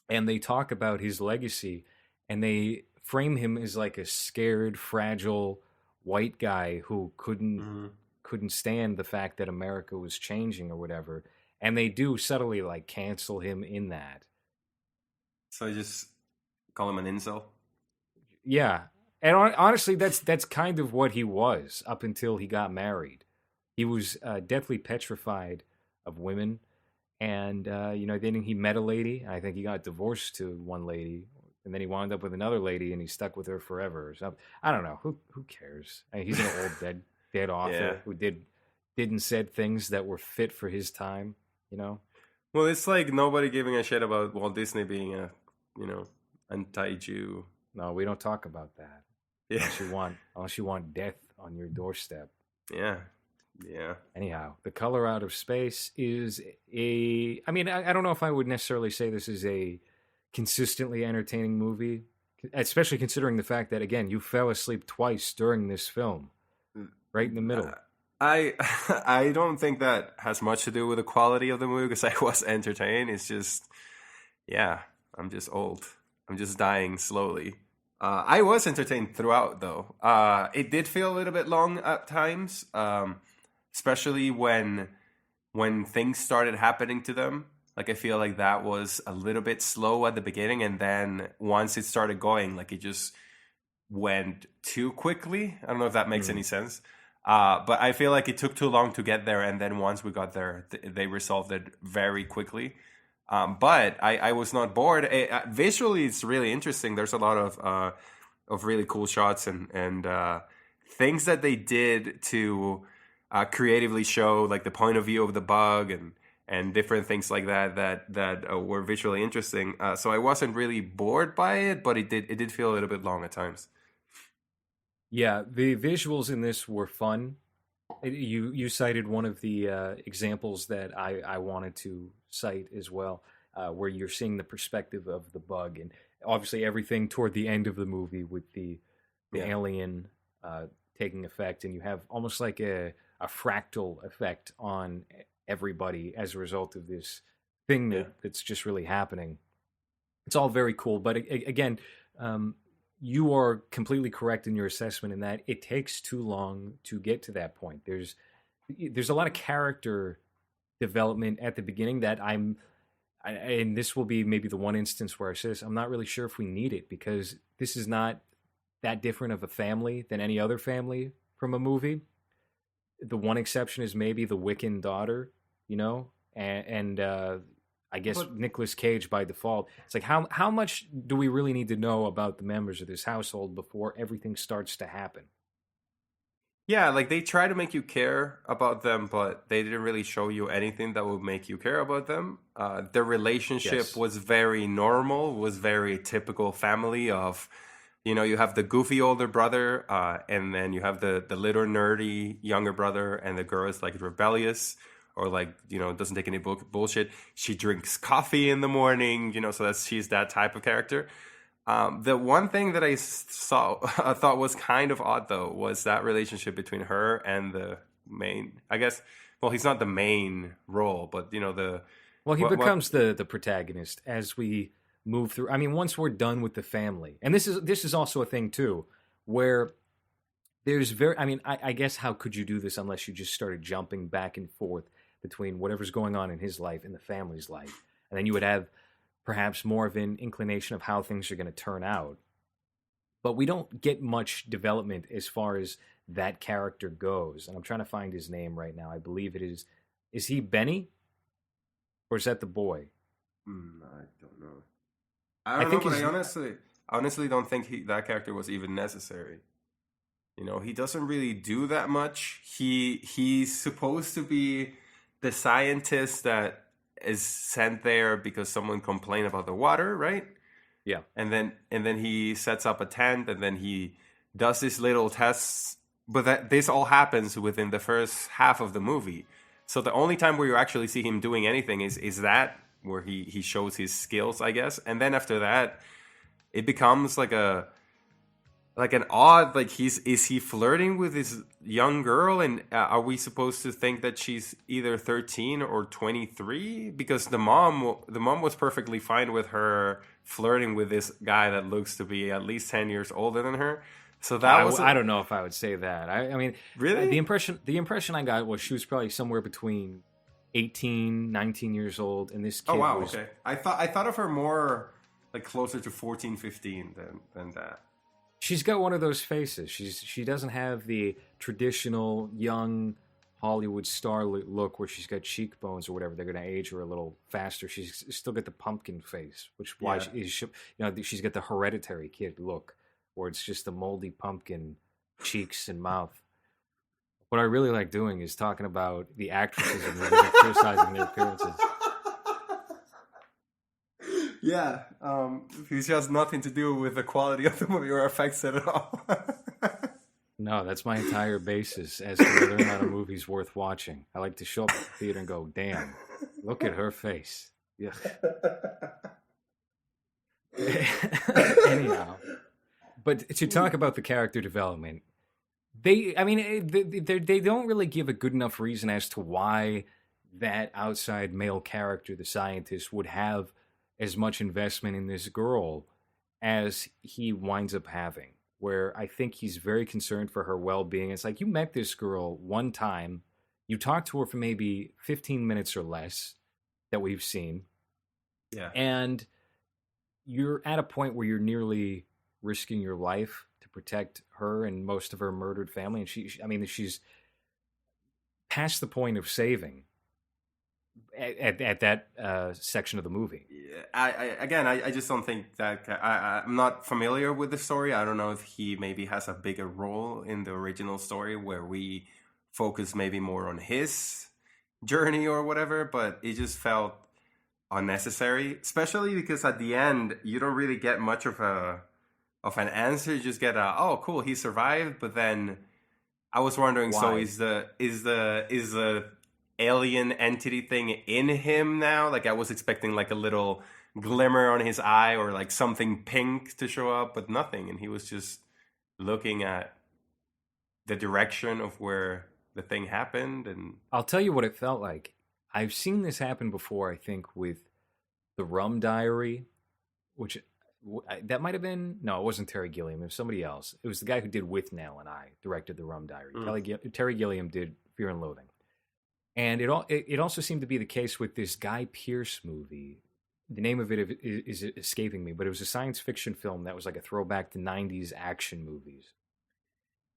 and they talk about his legacy, and they frame him as like a scared, fragile white guy who couldn't stand the fact that America was changing or whatever, and they do subtly like cancel him in that. So I just call him an incel. Yeah, and honestly, that's kind of what he was up until he got married. He was deathly petrified of women, and then he met a lady. And I think he got divorced to one lady, and then he wound up with another lady, and he stuck with her forever or something. I don't know. Who cares? I mean, he's an old dead author who did and said things that were fit for his time. You know. Well, it's like nobody giving a shit about Walt Disney being a anti-Jew. No, we don't talk about that. Yeah. Unless you want death on your doorstep. Yeah. Anyhow, The Color Out of Space is I don't know if I would necessarily say this is a consistently entertaining movie, especially considering the fact that, again, you fell asleep twice during this film, right in the middle. I don't think that has much to do with the quality of the movie, because I was entertained. It's just, I'm just old. I'm just dying slowly. I was entertained throughout, though. It did feel a little bit long at times, especially when things started happening to them. Like, I feel like that was a little bit slow at the beginning, and then once it started going, like, it just went too quickly. I don't know if that makes any sense. But I feel like it took too long to get there, and then once we got there, they resolved it very quickly. But I was not bored. Visually, it's really interesting. There's a lot of really cool shots and things that they did to creatively show, like, the point of view of the bug and different things like that were visually interesting. So I wasn't really bored by it, but it did feel a little bit long at times. Yeah, the visuals in this were fun. You cited one of the examples that I wanted to cite as well, where you're seeing the perspective of the bug, and obviously everything toward the end of the movie with the alien taking effect, and you have almost like a fractal effect on everybody as a result of this thing that's just really happening. It's all very cool, but again, you are completely correct in your assessment in that it takes too long to get to that point. There's a lot of character development at the beginning that and this will be maybe the one instance where I say this, I'm not really sure if we need it, because this is not that different of a family than any other family from a movie. The one exception is maybe the Wiccan daughter, and I guess Nicolas Cage by default. It's like, how much do we really need to know about the members of this household before everything starts to happen? Yeah, like, they try to make you care about them, but they didn't really show you anything that would make you care about them. Their relationship was very normal, was very typical family of, you have the goofy older brother, and then you have the little nerdy younger brother, and the girl is, like, rebellious, or, like, doesn't take any bullshit. She drinks coffee in the morning, so she's that type of character. The one thing that I thought was kind of odd, though, was that relationship between her and the main, I guess, well, he's not the main role, but, Well, he becomes the protagonist as we move through. I mean, once we're done with the family, and this is also a thing, too, where there's I guess how could you do this unless you just started jumping back and forth between whatever's going on in his life and the family's life, and then you would have perhaps more of an inclination of how things are going to turn out. But we don't get much development as far as that character goes. And I'm trying to find his name right now. I believe it is he Benny? Or is that the boy? I don't know. I think know, but I honestly don't think that character was even necessary. He doesn't really do that much. He's supposed to be the scientist that is sent there because someone complained about the water, right? Yeah. And then he sets up a tent, and then he does these little tests. But this all happens within the first half of the movie. So the only time where you actually see him doing anything is that where he shows his skills, I guess. And then after that, it becomes like an odd, like, is he flirting with this young girl, and are we supposed to think that she's either 13 or 23? Because the mom was perfectly fine with her flirting with this guy that looks to be at least 10 years older than her. So that I don't know if I would say that. I mean, really, the impression I got was she was probably somewhere between 18, 19 years old, and this kid was... Okay. I thought of her more like closer to 14, 15 than that. She's got one of those faces. She doesn't have the traditional young Hollywood star look where she's got cheekbones or whatever. They're going to age her a little faster. She's still got the pumpkin face, which why she's got the Hereditary kid look, where it's just the moldy pumpkin cheeks and mouth. What I really like doing is talking about the actresses and criticizing their appearances. Yeah, it has nothing to do with the quality of the movie or affects it at all. No, that's my entire basis as to whether or not a movie's worth watching. I like to show up at the theater and go, damn, look at her face. Yeah. Anyhow, but to talk about the character development, they don't really give a good enough reason as to why that outside male character, the scientist, would have as much investment in this girl as he winds up having, where I think he's very concerned for her well-being. It's like, you met this girl one time, you talked to her for maybe 15 minutes or less that we've seen. Yeah. And you're at a point where you're nearly risking your life to protect her and most of her murdered family. And she's past the point of saving at that section of the movie. I just don't think that I'm not familiar with the story. I don't know if he maybe has a bigger role in the original story where we focus maybe more on his journey or whatever, but it just felt unnecessary, especially because at the end you don't really get much of an answer. You just get oh cool, he survived, but then I was wondering, why? So is the alien entity thing in him now? Like, I was expecting like a little glimmer on his eye or like something pink to show up, but nothing. And he was just looking at the direction of where the thing happened. And I'll tell you what it felt like. I've seen this happen before, I think, with The Rum Diary, which that might have been... No, it wasn't Terry Gilliam. It was somebody else. It was the guy who did With Nail and I, directed The Rum Diary. Terry Gilliam did Fear and Loathing. And it also seemed to be the case with this Guy Pearce movie. The name of it is escaping me, but it was a science fiction film that was like a throwback to 90s action movies.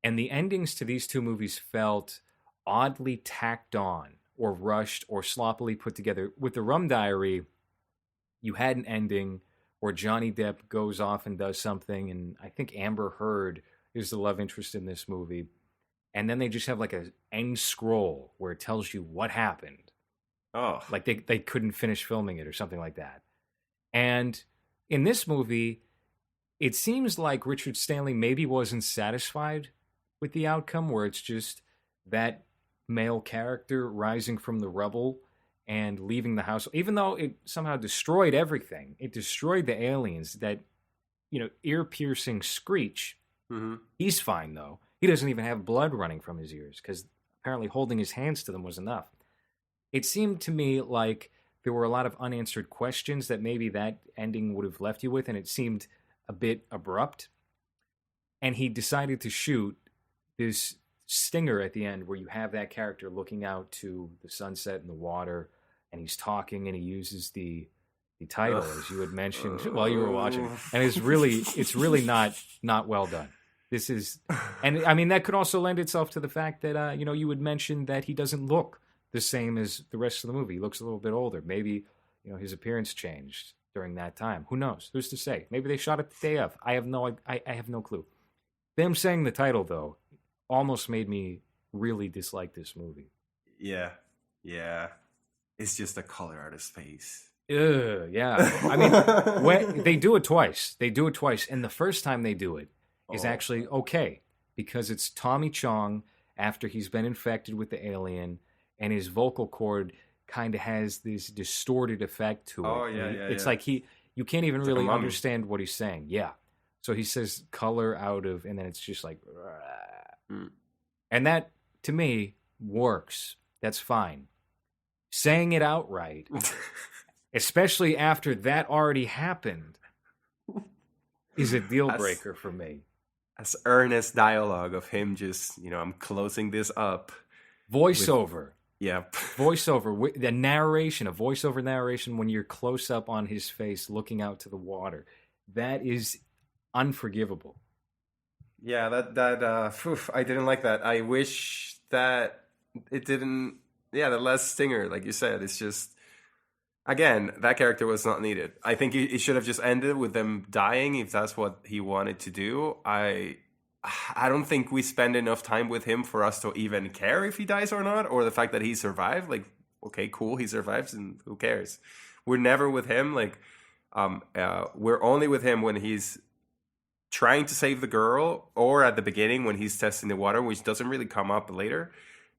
And the endings to these two movies felt oddly tacked on or rushed or sloppily put together. With The Rum Diary, you had an ending where Johnny Depp goes off and does something, and I think Amber Heard is the love interest in this movie. And then they just have like an end scroll where it tells you what happened. Oh. Like they couldn't finish filming it or something like that. And in this movie, it seems like Richard Stanley maybe wasn't satisfied with the outcome, where it's just that male character rising from the rubble and leaving the house. Even though it somehow destroyed everything, it destroyed the aliens, that, ear-piercing screech. Mm-hmm. He's fine, though. He doesn't even have blood running from his ears, because apparently holding his hands to them was enough. It seemed to me like there were a lot of unanswered questions that maybe that ending would have left you with, and it seemed a bit abrupt. And he decided to shoot this stinger at the end where you have that character looking out to the sunset and the water, and he's talking, and he uses the title, as you had mentioned while you were watching. And it's really not well done. This is, and I mean, that could also lend itself to the fact that, you would mention that he doesn't look the same as the rest of the movie. He looks a little bit older. Maybe, his appearance changed during that time. Who knows? Who's to say? Maybe they shot it the day of. I have no clue. Them saying the title, though, almost made me really dislike this movie. Yeah. It's just a color artist's face. Yeah. I mean, they do it twice. And the first time they do it is actually okay, because it's Tommy Chong after he's been infected with the alien, and his vocal cord kind of has this distorted effect to it. Oh, yeah. It's like you You can't even It's like a really mummy. understand what he's saying. Yeah. So he says color out of, and then it's just like, and that to me works. That's fine. Saying it outright, especially after that already happened, is a deal breaker for me. As earnest dialogue of him just, I'm closing this up. Voiceover. Yep. Voiceover. The narration, a voiceover narration when you're close up on his face looking out to the water. That is unforgivable. Yeah, I didn't like that. I wish that it didn't. Yeah, the last stinger, like you said, it's just. Again, that character was not needed. I think it should have just ended with them dying if that's what he wanted to do. I don't think we spend enough time with him for us to even care if he dies or not, or the fact that he survived. Like, okay, cool, he survives, and who cares? We're never with him. Like, we're only with him when he's trying to save the girl, or at the beginning when he's testing the water, which doesn't really come up later.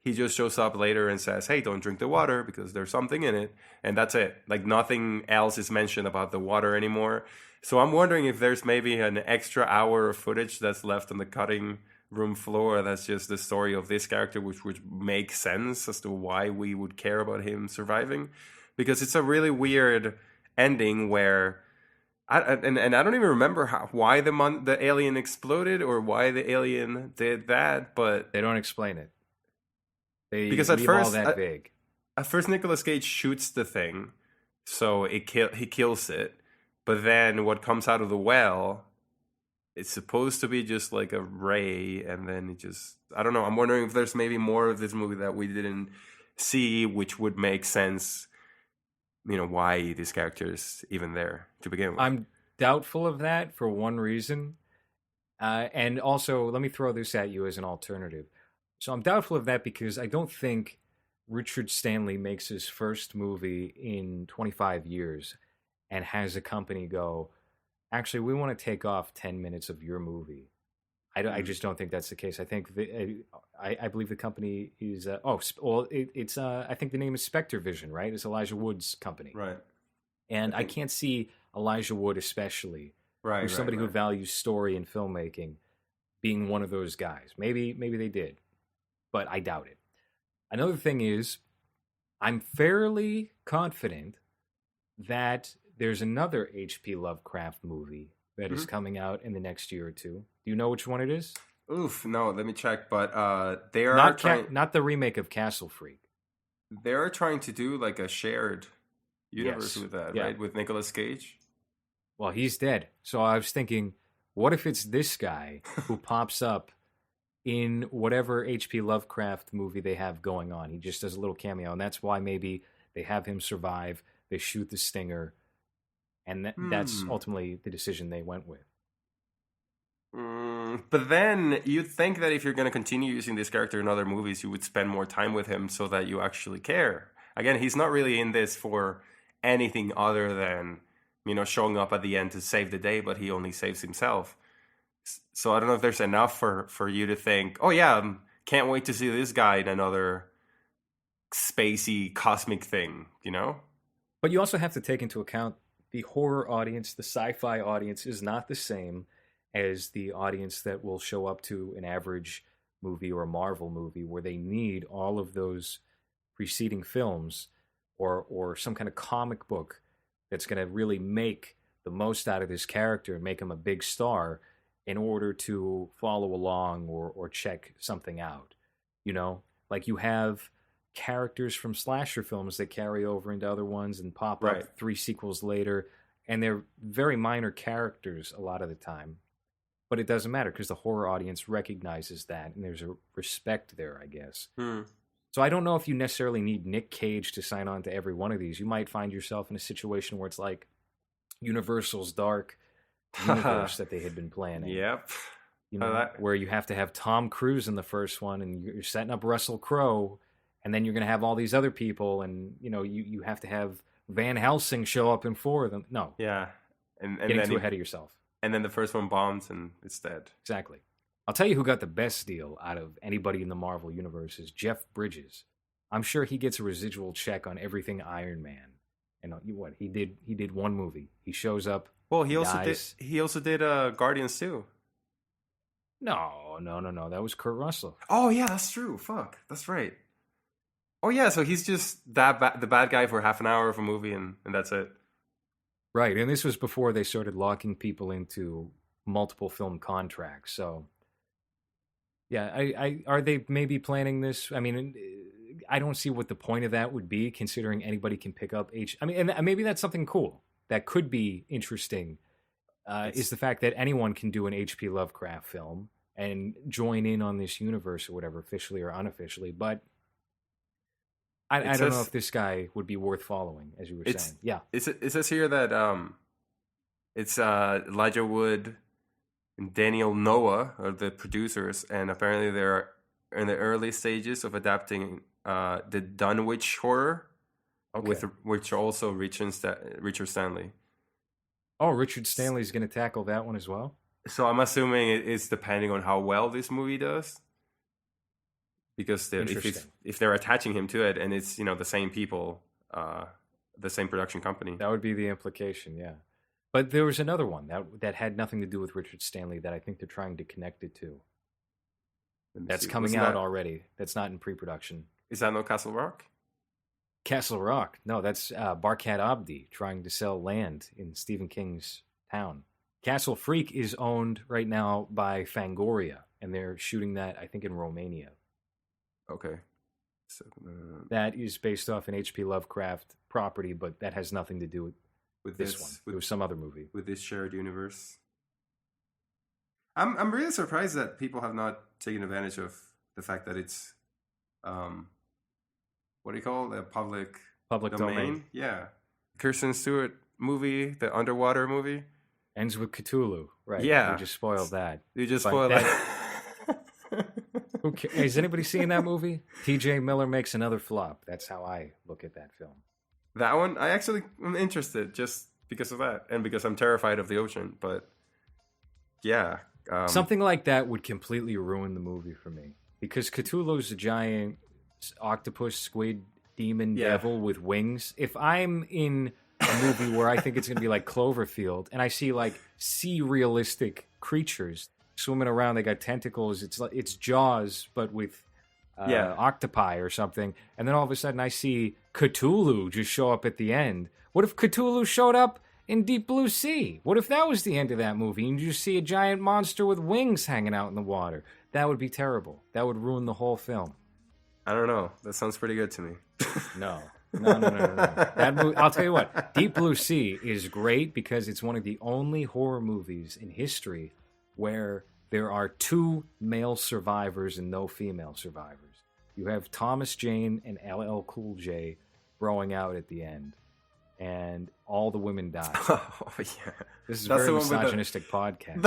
He just shows up later and says, hey, don't drink the water because there's something in it. And that's it. Like, nothing else is mentioned about the water anymore. So I'm wondering if there's maybe an extra hour of footage that's left on the cutting room floor. That's just the story of this character, which would make sense as to why we would care about him surviving. Because it's a really weird ending where... I don't even remember why the alien exploded or why the alien did that, but... They don't explain it. They because at leave first, all that vague. At first, Nicolas Cage shoots the thing, so he kills it. But then what comes out of the well, it's supposed to be just like a ray, and then it just... I don't know. I'm wondering if there's maybe more of this movie that we didn't see, which would make sense, why this character is even there to begin with. I'm doubtful of that for one reason. And also, let me throw this at you as an alternative. So I'm doubtful of that because I don't think Richard Stanley makes his first movie in 25 years and has a company go, actually, we want to take off 10 minutes of your movie. I just don't think that's the case. I think I believe the company is I think the name is Spectre Vision, right? It's Elijah Wood's company, right? And I can't see Elijah Wood, especially, who's somebody who values story and filmmaking, being one of those guys. Maybe they did, but I doubt it. Another thing is, I'm fairly confident that there's another H.P. Lovecraft movie that is coming out in the next year or two. Do you know which one it is? Oof, no, let me check. But they are not the remake of Castle Freak. They are trying to do like a shared universe with that, right? With Nicolas Cage. Well, he's dead. So I was thinking, what if it's this guy who pops up in whatever H.P. Lovecraft movie they have going on? He just does a little cameo, and that's why maybe they have him survive. They shoot the stinger, and that's ultimately the decision they went with. But then you'd think that if you're going to continue using this character in other movies, you would spend more time with him so that you actually care. Again, he's not really in this for anything other than, showing up at the end to save the day, but he only saves himself. So I don't know if there's enough for you to think, oh yeah, can't wait to see this guy in another spacey cosmic thing, But you also have to take into account the horror audience, the sci-fi audience is not the same as the audience that will show up to an average movie or a Marvel movie where they need all of those preceding films or some kind of comic book that's going to really make the most out of this character and make him a big star in order to follow along or check something out. Like you have characters from slasher films that carry over into other ones and pop up 3 sequels later, and they're very minor characters a lot of the time. But it doesn't matter because the horror audience recognizes that, and there's a respect there, I guess. So I don't know if you necessarily need Nick Cage to sign on to every one of these. You might find yourself in a situation where it's like Universal's Dark Universe that they had been planning. Yep. Where you have to have Tom Cruise in the first one, and you're setting up Russell Crowe, and then you're going to have all these other people, and you have to have Van Helsing show up in 4 of them. No. Yeah. And getting then too ahead of yourself. And then the first one bombs and it's dead. Exactly. I'll tell you who got the best deal out of anybody in the Marvel Universe is Jeff Bridges. I'm sure he gets a residual check on everything Iron Man. And he did one movie. He shows up. Well, he dies. also did Guardians too. No. That was Kurt Russell. Oh yeah, that's true. Fuck, that's right. Oh yeah, so he's just the bad guy for half an hour of a movie, and that's it. Right, and this was before they started locking people into multiple film contracts. So, yeah, I are they maybe planning this? I mean, I don't see what the point of that would be, considering anybody can pick up I mean, and maybe that's something cool that could be interesting. Is the fact that anyone can do an H.P. Lovecraft film and join in on this universe or whatever, officially or unofficially. But I don't know if this guy would be worth following, as you were saying. Yeah, it says here that it's Elijah Wood and Daniel Noah are the producers, and apparently they're in the early stages of adapting the Dunwich horror, with which also Richard Stanley. Oh, Richard Stanley's going to tackle that one as well? So I'm assuming it's depending on how well this movie does. Because if they're attaching him to it and it's, the same people, the same production company. That would be the implication, yeah. But there was another one that had nothing to do with Richard Stanley that I think they're trying to connect it to. That's coming out already. That's not in pre-production. Is that no Castle Rock? Castle Rock. No, that's Barkat Abdi trying to sell land in Stephen King's town. Castle Freak is owned right now by Fangoria, and they're shooting that, I think, in Romania. Okay. So, that is based off an H.P. Lovecraft property, but that has nothing to do with this one. It was some other movie. With this shared universe. I'm really surprised that people have not taken advantage of the fact that it's what do you call it? Public domain? Yeah. Kirsten Stewart movie, the underwater movie. Ends with Cthulhu, right? Yeah. You just spoiled that. You just spoiled that. Has anybody seen that movie? T.J. Miller makes another flop. That's how I look at that film. That one, I actually am interested just because of that, and because I'm terrified of the ocean. But yeah, something like that would completely ruin the movie for me, because Cthulhu's a giant octopus, squid, demon, devil with wings. If I'm in a movie where I think it's going to be like Cloverfield, and I see like sea realistic creatures swimming around, they got tentacles, it's Jaws but with octopi or something, and then all of a sudden I see Cthulhu just show up at the end. What if Cthulhu showed up in Deep Blue Sea? What if that was the end of that movie and you just see a giant monster with wings hanging out in the water? That would be terrible. That would ruin the whole film. I don't know. That sounds pretty good to me. No. That movie, I'll tell you what, Deep Blue Sea is great because it's one of the only horror movies in history where there are 2 male survivors and no female survivors. You have Thomas Jane and LL Cool J throwing out at the end, and all the women die. Oh, yeah. This is a very misogynistic podcast.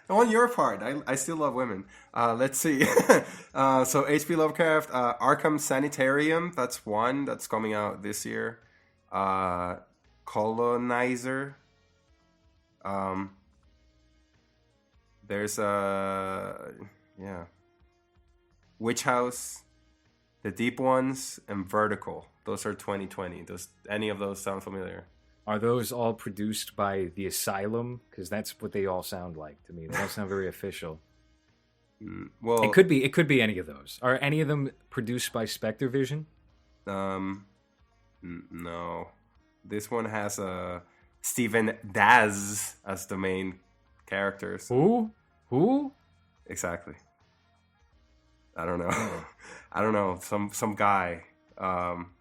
On your part, I still love women. Let's see. So H.P. Lovecraft, Arkham Sanitarium, that's one that's coming out this year. Colonizer. There's Witch House, The Deep Ones, and Vertical. Those are 2020. Does any of those sound familiar? Are those all produced by the Asylum? Because that's what they all sound like to me. They don't sound very official. Well, it could be any of those. Are any of them produced by Spectre Vision? No. This one has Stephen Daz as the main characters. Who? Exactly. I don't know. I don't know. Some guy.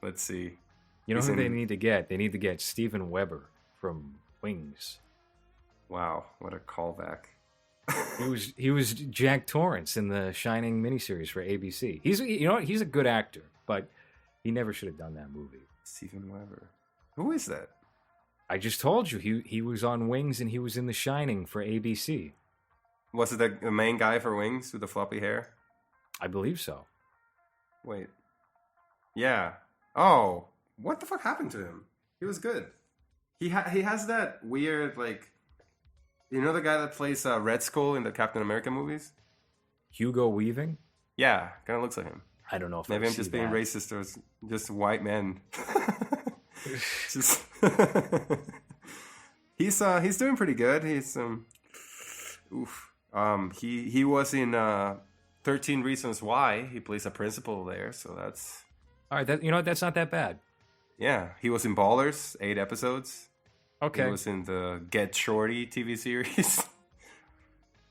Let's see. You know who they need to get? They need to get Steven Weber from Wings. Wow, what a callback. He was Jack Torrance in the Shining miniseries for ABC. He's a good actor, but he never should have done that movie. Steven Weber. Who is that? I just told you he was on Wings and he was in The Shining for ABC. Was it the main guy for Wings with the floppy hair? I believe so. Wait. Yeah. Oh, what the fuck happened to him? He was good. He has that weird, like, you know the guy that plays Red Skull in the Captain America movies? Hugo Weaving? Yeah, kind of looks like him. I don't know if maybe I'm just being racist or just white men. Just he's doing pretty good. He's he was in 13 Reasons Why. He plays a principal there, so that's All right, that's not that bad. yeah. He was in Ballers, 8 episodes. Okay. He was in the Get Shorty TV series.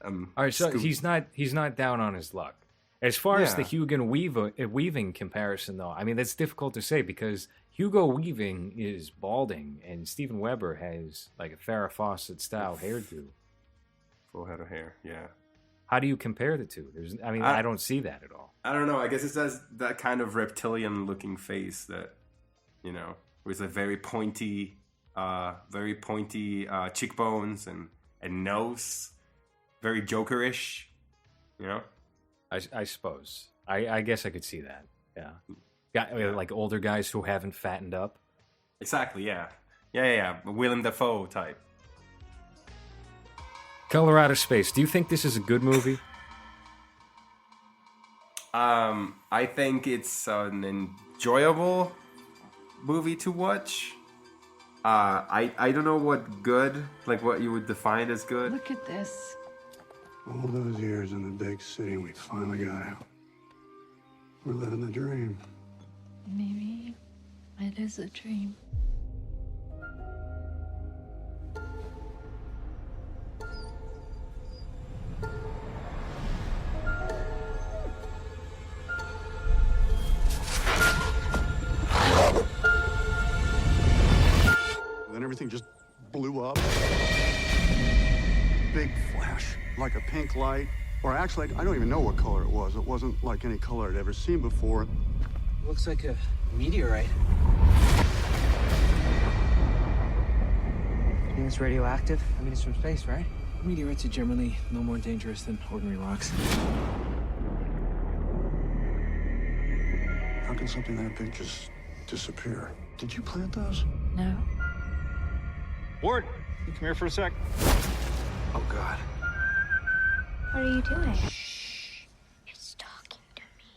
All right, so he's not down on his luck. As far as the Yeah. Hugo Weaving comparison, though, I mean that's difficult to say because Hugo Weaving is balding and Steven Weber has like a Farrah Fawcett style hairdo. Full head of hair, yeah. How do you compare the two? I don't see that at all. I don't know. I guess it has that kind of reptilian-looking face that, with a very pointy cheekbones and nose, very Jokerish. I suppose. I guess I could see that. Yeah. Like older guys who haven't fattened up. Exactly. Yeah. Willem Dafoe type. Colorado Space. Do you think this is a good movie? I think it's an enjoyable movie to watch. I don't know what good, like what you would define as good. Look at this. All those years in the big city, we finally got out. We're living the dream. Maybe it is a dream. Then everything just blew up. Big flash, like a pink light. Or actually, I don't even know what color it was. It wasn't like any color I'd ever seen before. Looks like a meteorite. You think it's radioactive? I mean, it's from space, right? Meteorites are generally no more dangerous than ordinary rocks. How can something that big just disappear? Did you plant those? No. Ward, you come here for a sec. Oh, God. What are you doing? Shh. It's talking to me.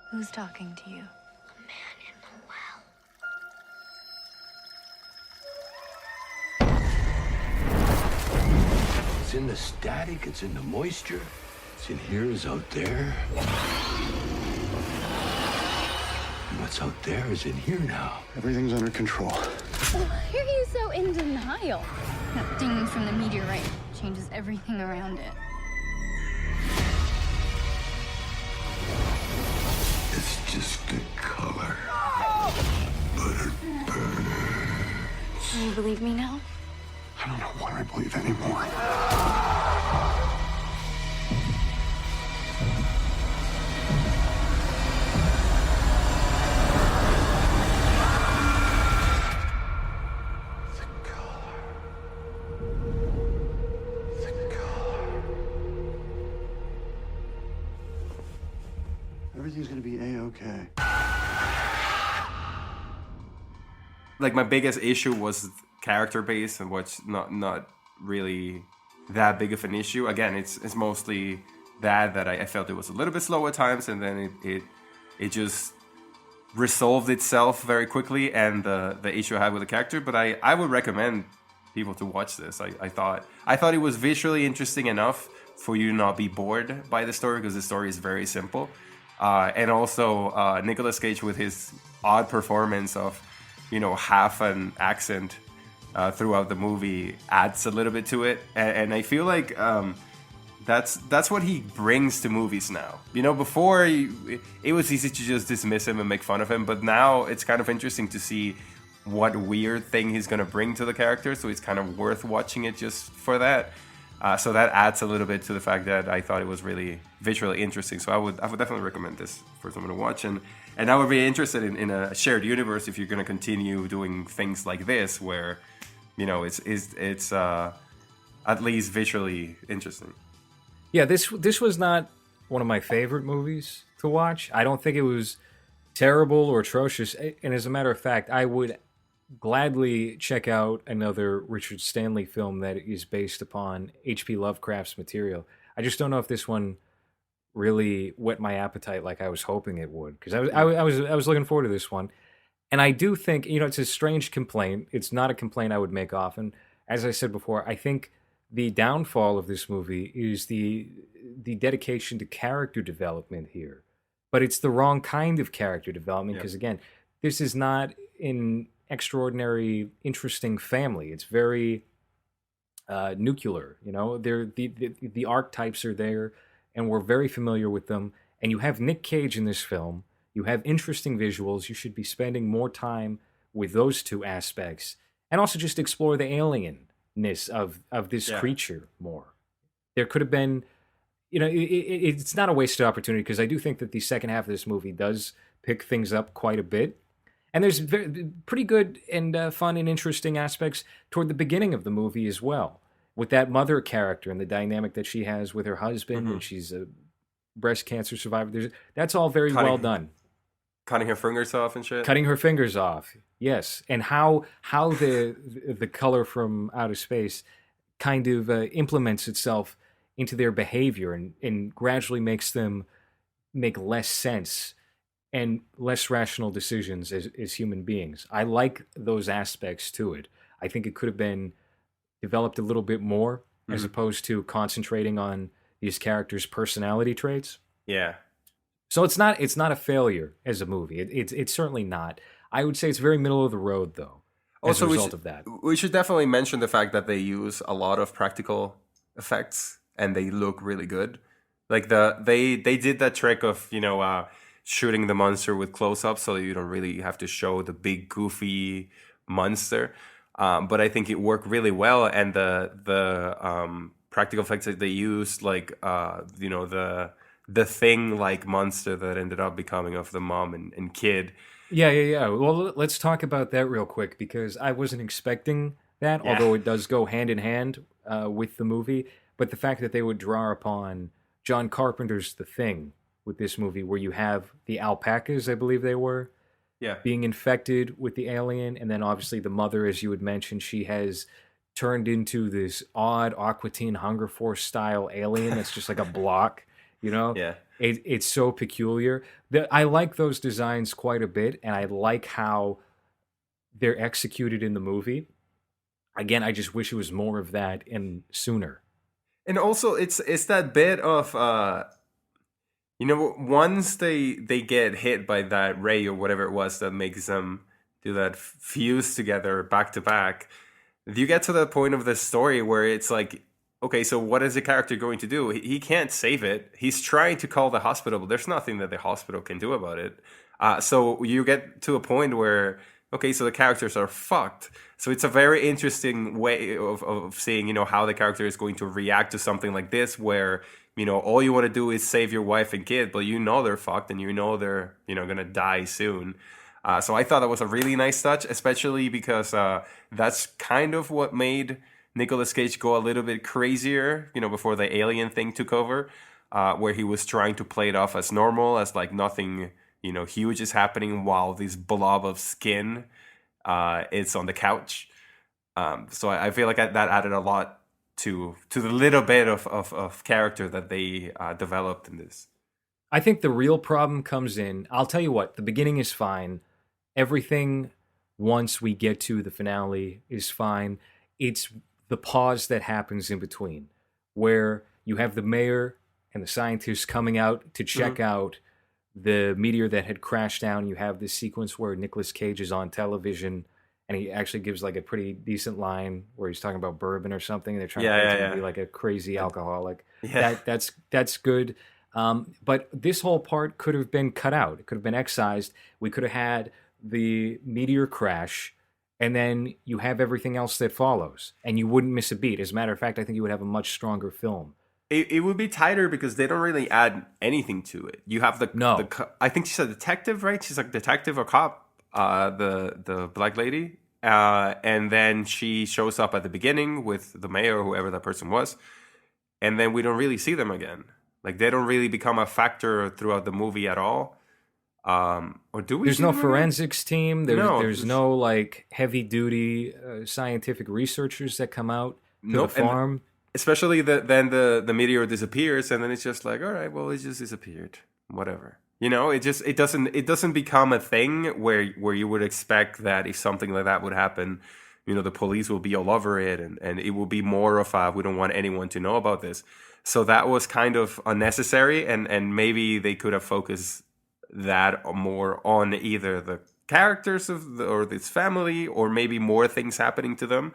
Who's talking to you? A man in the well. It's in the static, it's in the moisture. It's in here, is out there. And what's out there is in here now. Everything's under control. Why are you so in denial? That ding from the meteorite changes everything around it. It's just the color. But it burns. Do you believe me now? I don't know what I believe anymore. Everything's gonna be A-okay. Like my biggest issue was character base, and what's not really that big of an issue. Again, it's mostly that I felt it was a little bit slow at times, and then it just resolved itself very quickly, and the issue I had with the character. But I would recommend people to watch this. I thought it was visually interesting enough for you to not be bored by the story, because the story is very simple. And also Nicolas Cage with his odd performance of, half an accent throughout the movie adds a little bit to it. And I feel like that's what he brings to movies now. Before it was easy to just dismiss him and make fun of him, but now it's kind of interesting to see what weird thing he's going to bring to the character. So it's kind of worth watching it just for that. So that adds a little bit to the fact that I thought it was really visually interesting. So I would definitely recommend this for someone to watch. And I would be interested in a shared universe if you're going to continue doing things like this, where it's at least visually interesting. Yeah, this was not one of my favorite movies to watch. I don't think it was terrible or atrocious. And as a matter of fact, I would gladly check out another Richard Stanley film that is based upon H.P. Lovecraft's material. I just don't know if this one really whet my appetite like I was hoping it would, because I was looking forward to this one. And I do think, it's a strange complaint. It's not a complaint I would make often. As I said before, I think the downfall of this movie is the dedication to character development here. But it's the wrong kind of character development because, again, this is not an extraordinary, interesting family. It's very nuclear. The archetypes are there, and we're very familiar with them. And you have Nick Cage in this film. You have interesting visuals. You should be spending more time with those two aspects, and also just explore the alienness of this creature more. There could have been, it's not a wasted opportunity because I do think that the second half of this movie does pick things up quite a bit. And there's pretty good and fun and interesting aspects toward the beginning of the movie as well, with that mother character and the dynamic that she has with her husband, and she's a breast cancer survivor. That's all very well done. Cutting her fingers off and shit. Cutting her fingers off, yes. And how the color from outer space kind of implements itself into their behavior and gradually makes them make less sense and less rational decisions as human beings. I like those aspects to it. I think it could have been developed a little bit more as opposed to concentrating on these characters' personality traits. Yeah. So it's not a failure as a movie. It's certainly not. I would say it's very middle of the road though. As a result of that, we should definitely mention the fact that they use a lot of practical effects and they look really good. Like they did that trick of shooting the monster with close-ups so that you don't really have to show the big goofy monster. But I think it worked really well, and the practical effects that they used, like the thing like monster that ended up becoming of the mom and kid. Yeah. Well, let's talk about that real quick because I wasn't expecting that, although it does go hand in hand with the movie. But the fact that they would draw upon John Carpenter's The Thing with this movie, where you have the alpacas, I believe they were, being infected with the alien, and then obviously the mother, as you had mentioned, she has turned into this odd Aqua Teen Hunger Force style alien that's just like a block. It's so peculiar. I like those designs quite a bit, and I like how they're executed in the movie. Again, I just wish it was more of that and sooner. And also, it's that bit of once they get hit by that ray or whatever it was that makes them do that fuse together back to back, you get to the point of the story where it's like, okay, so what is the character going to do? He can't save it. He's trying to call the hospital, but there's nothing that the hospital can do about it. So you get to a point where, okay, so the characters are fucked. So it's a very interesting way of seeing, how the character is going to react to something like this, where, all you want to do is save your wife and kid, but they're fucked and they're, going to die soon. So I thought that was a really nice touch, especially because that's kind of what made Nicolas Cage go a little bit crazier, before the alien thing took over, where he was trying to play it off as normal, as like nothing, huge is happening while this blob of skin is on the couch. So I feel like that added a lot to the little bit of character that they developed in this. I think the real problem comes in, I'll tell you what, the beginning is fine. Everything once we get to the finale is fine. It's the pause that happens in between, where you have the mayor and the scientists coming out to check out the meteor that had crashed down. You have this sequence where Nicolas Cage is on television, and he actually gives like a pretty decent line where he's talking about bourbon or something. They're trying to be like a crazy alcoholic. Yeah. That's good. But this whole part could have been cut out. It could have been excised. We could have had the meteor crash, and then you have everything else that follows, and you wouldn't miss a beat. As a matter of fact, I think you would have a much stronger film. It would be tighter because they don't really add anything to it. You have I think she's a detective, right? She's like detective or cop, the black lady. And then she shows up at the beginning with the mayor or whoever that person was. And then we don't really see them again. Like, they don't really become a factor throughout the movie at all. Or do we? There's no forensics team. There's no like heavy duty scientific researchers that come out to the farm. Especially then the meteor disappears, and then it's just like, all right, well, it just disappeared. Whatever. You know, it doesn't become a thing where you would expect that if something like that would happen, you know, the police will be all over it, and it will be more of a, we don't want anyone to know about this. So that was kind of unnecessary, and maybe they could have focused that more on either the characters or this family, or maybe more things happening to them,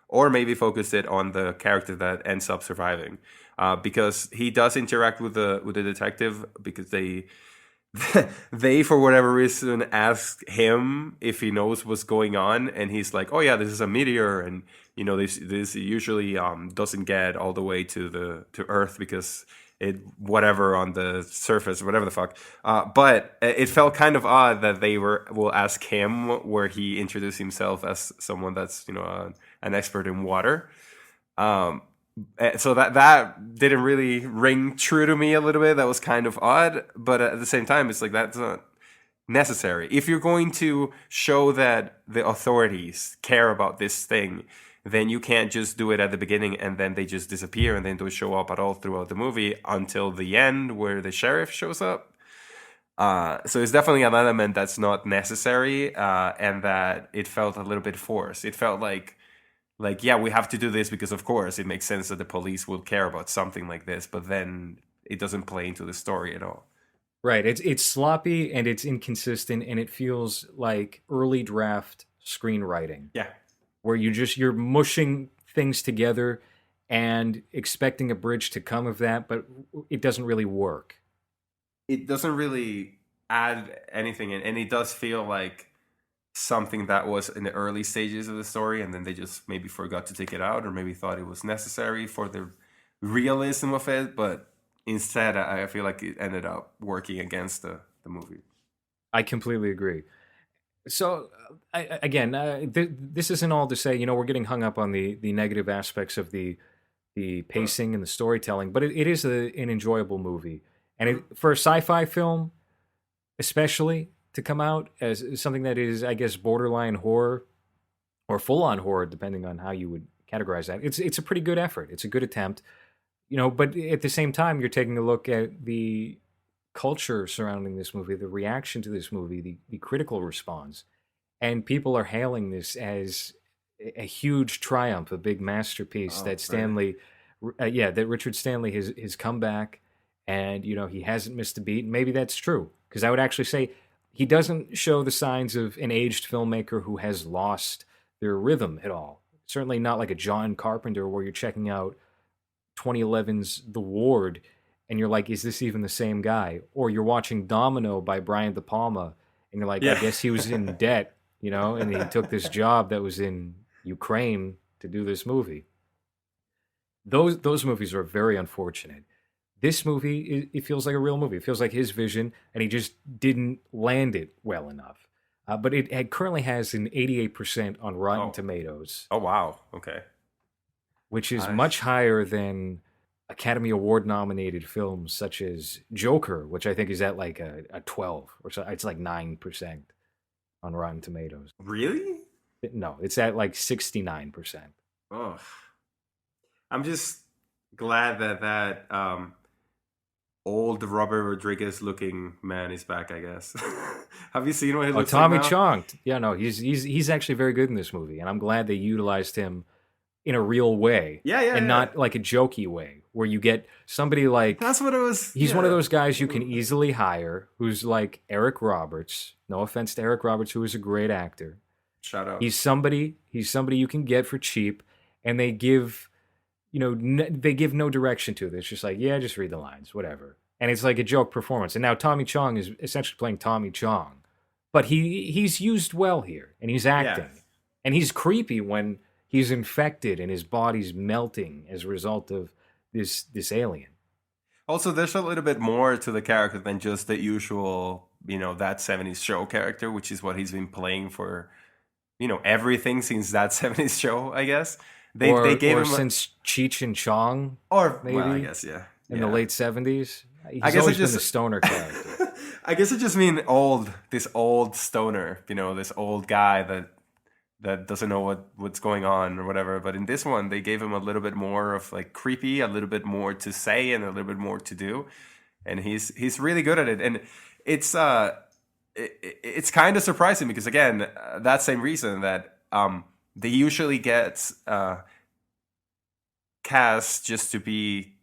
or maybe focus it on the character that ends up surviving, because he does interact with the detective, because they for whatever reason ask him if he knows what's going on, and he's like, oh yeah, this is a meteor, and you know, this usually doesn't get all the way to Earth because it whatever on the surface, whatever the fuck. But it felt kind of odd that they will ask him, where he introduced himself as someone that's, you know, an expert in water. So that didn't really ring true to me a little bit. That was kind of odd, but at the same time, it's like, that's not necessary. If you're going to show that the authorities care about this thing, then you can't just do it at the beginning and then they just disappear and then don't show up at all throughout the movie until the end where the sheriff shows up. So it's definitely an element that's not necessary, and that it felt a little bit forced. It felt like, yeah, we have to do this because of course it makes sense that the police will care about something like this, but then it doesn't play into the story at all. Right. It's sloppy and it's inconsistent, and it feels like early draft screenwriting. Yeah. Where you're mushing things together and expecting a bridge to come of that, but it doesn't really work. It doesn't really add anything, and it does feel like something that was in the early stages of the story, and then they just maybe forgot to take it out, or maybe thought it was necessary for the realism of it, but instead I feel like it ended up working against the movie. I completely agree. So this isn't all to say, you know, we're getting hung up on the negative aspects of the pacing and the storytelling, but it is an enjoyable movie, and for a sci-fi film especially, to come out as something that is, I guess, borderline horror or full-on horror, depending on how you would categorize that. It's a pretty good effort. It's a good attempt, you know. But at the same time, you're taking a look at the culture surrounding this movie, the reaction to this movie, the critical response, and people are hailing this as a huge triumph, a big masterpiece that Stanley, that Richard Stanley has come back, and you know, he hasn't missed a beat. And maybe that's true, because I would actually say he doesn't show the signs of an aged filmmaker who has lost their rhythm at all. Certainly not like a John Carpenter, where you're checking out 2011's The Ward and you're like, is this even the same guy? Or you're watching Domino by Brian De Palma and you're like, I guess he was in debt, you know, and he took this job that was in Ukraine to do this movie. Those movies are very unfortunate. This movie, it feels like a real movie. It feels like his vision, and he just didn't land it well enough. But it currently has an 88% on Rotten Tomatoes. Oh, wow. Okay. Which is much higher than Academy Award nominated films such as Joker, which I think is at like a 12 or so. It's like 9% on Rotten Tomatoes. Really? No, it's at like 69%. Oh, I'm just glad that old Robert Rodriguez looking man is back, I guess. Have you seen what he looks Tommy like now? Chong. Yeah, no, he's actually very good in this movie, and I'm glad they utilized him in a real way. And not like a jokey way, where you get somebody like... That's what it was. He's one of those guys you can easily hire, who's like Eric Roberts. No offense to Eric Roberts, who is a great actor. Shout out. He's somebody you can get for cheap, and they give... You know, they give no direction to it. It's just like, yeah, just read the lines, whatever. And it's like a joke performance. And now Tommy Chong is essentially playing Tommy Chong. But he's used well here, and he's acting. Yeah. And he's creepy when he's infected and his body's melting as a result of this alien. Also, there's a little bit more to the character than just the usual, you know, That 70s Show character, which is what he's been playing for, you know, everything since That 70s Show, I guess. They gave him since Cheech and Chong, or maybe, well, I guess in the late 70s. He's I guess always it just been the stoner character. I guess it just mean this old stoner, you know, this old guy that doesn't know what's going on or whatever. But in this one, they gave him a little bit more of like creepy, a little bit more to say, and a little bit more to do, and he's really good at it. And it's kind of surprising because again, that same reason that they usually get cast just to be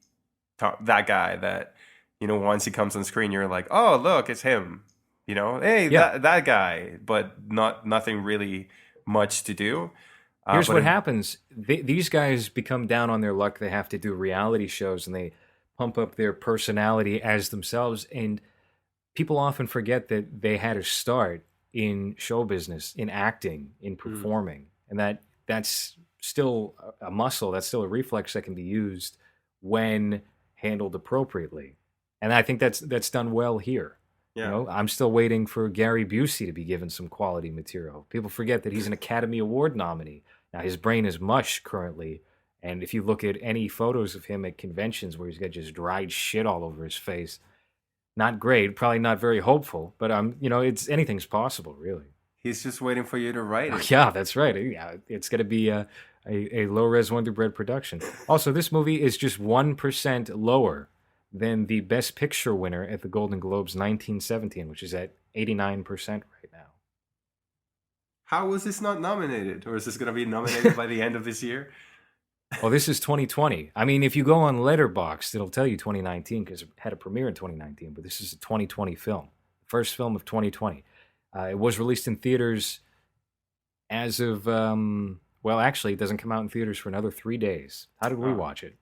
that guy that, you know, once he comes on screen, you're like, oh, look, it's him. You know, hey, that guy, but nothing really much to do. Here's what happens. These guys become down on their luck. They have to do reality shows and they pump up their personality as themselves. And people often forget that they had a start in show business, in acting, in performing. And that's still a muscle. That's still a reflex that can be used when handled appropriately. And I think that's done well here. Yeah. You know, I'm still waiting for Gary Busey to be given some quality material. People forget that he's an Academy Award nominee. Now, his brain is mush currently, and if you look at any photos of him at conventions where he's got just dried shit all over his face, not great, probably not very hopeful, but you know, anything's possible, really. He's just waiting for you to write it. Yeah, that's right. Yeah, it's going to be a low-res Wonder Bread production. Also, this movie is just 1% lower than the Best Picture winner at the Golden Globes 1917, which is at 89% right now. How was this not nominated? Or is this going to be nominated by the end of this year? Well, this is 2020. I mean, if you go on Letterboxd, it'll tell you 2019 because it had a premiere in 2019, but this is a 2020 film. First film of 2020. It was released in theaters as of, well, actually, it doesn't come out in theaters for another 3 days. How did we watch it?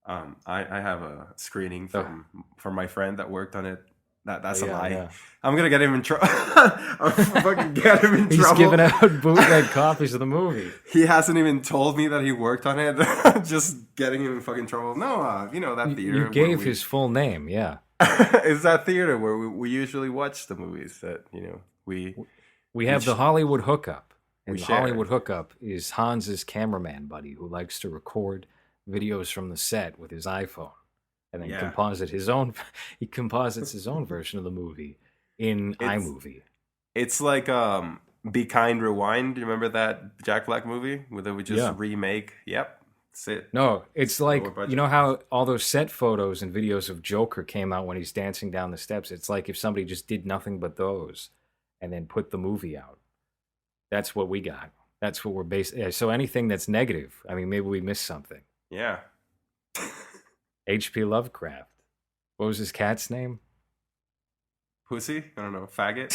I have a screening from my friend that worked on it. That's a lie. Yeah. I'm gonna get him in trouble. I'm fucking get him in trouble. He's giving out bootleg copies of the movie. He hasn't even told me that he worked on it. Just getting him in fucking trouble. No, you know that theater. You gave his full name, yeah. It's that theater where we usually watch the movies that, you know, we have the Hollywood Hookup. And the Hollywood Hookup is Hans's cameraman buddy who likes to record videos from the set with his iPhone, and then composits his own version of the movie in iMovie. It's like Be Kind Rewind. Do you remember that Jack Black movie where they would just remake? Yep, that's it. No, it's like, you know how all those set photos and videos of Joker came out when he's dancing down the steps? It's like if somebody just did nothing but those and then put the movie out. That's what we got. That's what we're based. So anything that's negative, I mean, maybe we missed something. Yeah. H.P. Lovecraft. What was his cat's name? Pussy? I don't know. Faggot?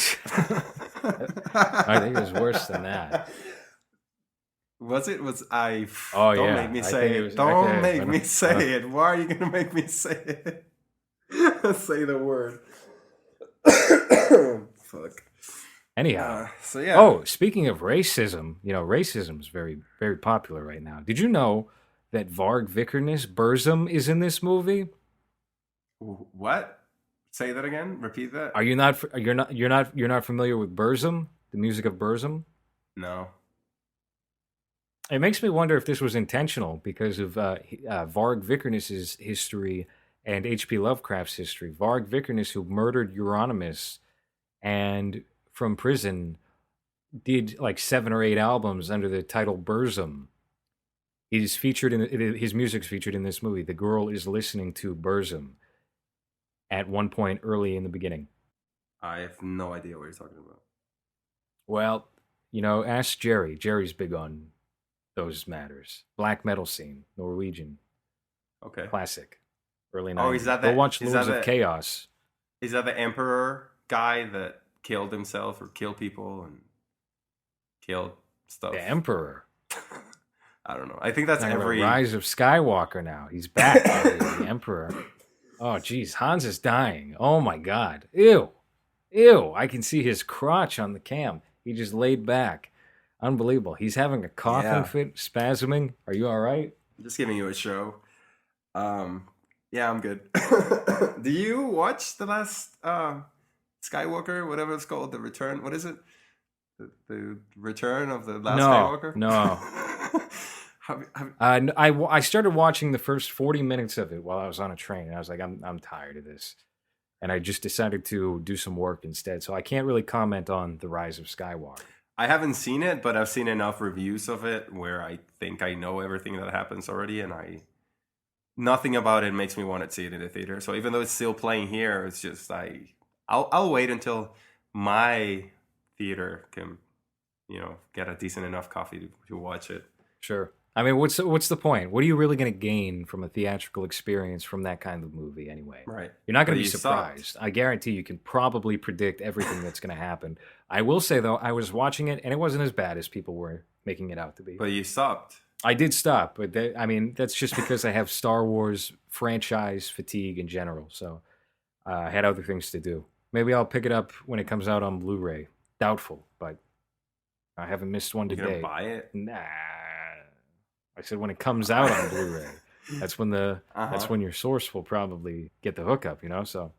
I think it was worse than that. Was it? Oh, don't yeah. make me say it. Don't make me say it. Why are you going to make me say it? Say the word. Fuck. Anyhow. So yeah. Oh, speaking of racism, you know, racism is very, very popular right now. Did you know that Varg Vikernes Burzum is in this movie? What? Say that again. Repeat that. You're not familiar with Burzum, the music of Burzum? No. It makes me wonder if this was intentional because of Varg Vikernes' history and H.P. Lovecraft's history. Varg Vikernes, who murdered Euronymous and from prison did like 7 or 8 albums under the title Burzum. He's featured his music's featured in this movie. The girl is listening to Burzum at one point early in the beginning. I have no idea what you're talking about. Well, you know, ask Jerry. Jerry's big on those matters. Black metal scene, Norwegian. Okay. Classic. Early 90s. Oh, is that the... Go watch Lords of Chaos. Is that the Emperor guy that killed himself or killed people and killed stuff? The Emperor. I don't know. I think that's every... Rise of Skywalker now. He's back. The Emperor. Oh, geez. Hans is dying. Oh, my God. Ew. Ew. I can see his crotch on the cam. He just laid back. Unbelievable. He's having a coughing fit, spasming. Are you all right? I'm just giving you a show. Yeah, I'm good. Do you watch the last Skywalker, whatever it's called, The Return? What is it? The Return of the Last Skywalker? No. I started watching the first 40 minutes of it while I was on a train, and I was like, I'm tired of this. And I just decided to do some work instead. So I can't really comment on The Rise of Skywalker. I haven't seen it, but I've seen enough reviews of it where I think I know everything that happens already, and nothing about it makes me want to see it in the theater. So even though it's still playing here, it's just I I'll wait until my theater can, get a decent enough coffee to watch it. Sure. I mean, what's the point? What are you really going to gain from a theatrical experience from that kind of movie anyway? Right. You're not going But to be you surprised. sucked. I guarantee you can probably predict everything that's going to happen. I will say, though, I was watching it, and it wasn't as bad as people were making it out to be. But you stopped. I did stop, but that's just because I have Star Wars franchise fatigue in general. So I had other things to do. Maybe I'll pick it up when it comes out on Blu-ray. Doubtful, but I haven't missed one You're today. gonna buy it? Nah. I said when it comes out on Blu-ray. That's when that's when your source will probably get the hookup, So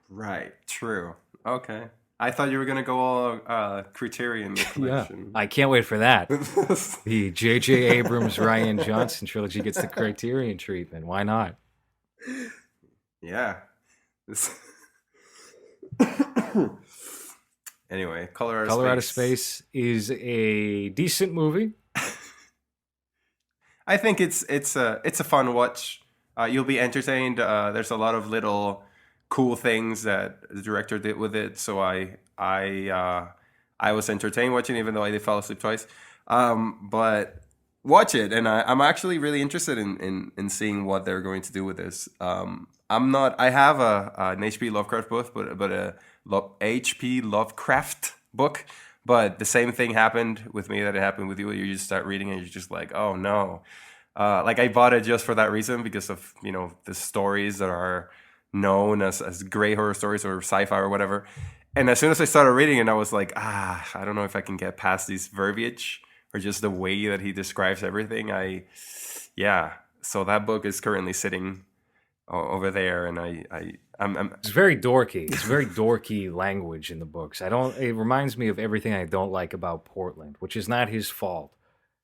Right. True. Okay. I thought you were gonna go all Criterion collection. I can't wait for that. The J.J. Abrams Ryan Johnson trilogy gets the Criterion treatment. Why not? Yeah. Anyway, Color Out of Space is a decent movie. I think it's a fun watch. You'll be entertained. There's a lot of little cool things that the director did with it. So I was entertained watching, even though I did fall asleep twice. But watch it, and I'm actually really interested in seeing what they're going to do with this. I have an H.P. Lovecraft book, but a H.P. Lovecraft book. But the same thing happened with me that it happened with you. You just start reading and you're just like, oh no. I bought it just for that reason, because of, the stories that are known as gray horror stories or sci-fi or whatever. And as soon as I started reading it, I was like, I don't know if I can get past this verbiage or just the way that he describes everything. So that book is currently sitting over there, and I'm It's very dorky. It's very dorky language in the books. It reminds me of everything I don't like about Portland, which is not his fault.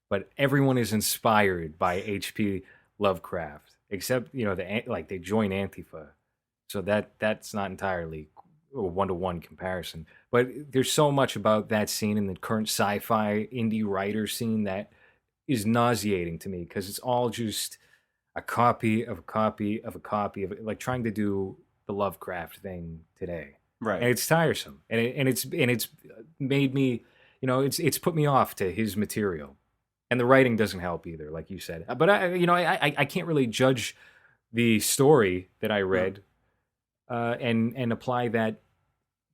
But everyone is inspired by H.P. Lovecraft, except, they join Antifa. So that's not entirely a one-to-one comparison. But there's so much about that scene in the current sci-fi indie writer scene that is nauseating to me, because it's all just a copy of a copy of a copy of it, like trying to do the Lovecraft thing today. right. And it's tiresome. And it's made me, it's put me off to his material. And the writing doesn't help either, like you said. But I can't really judge the story that I read and apply that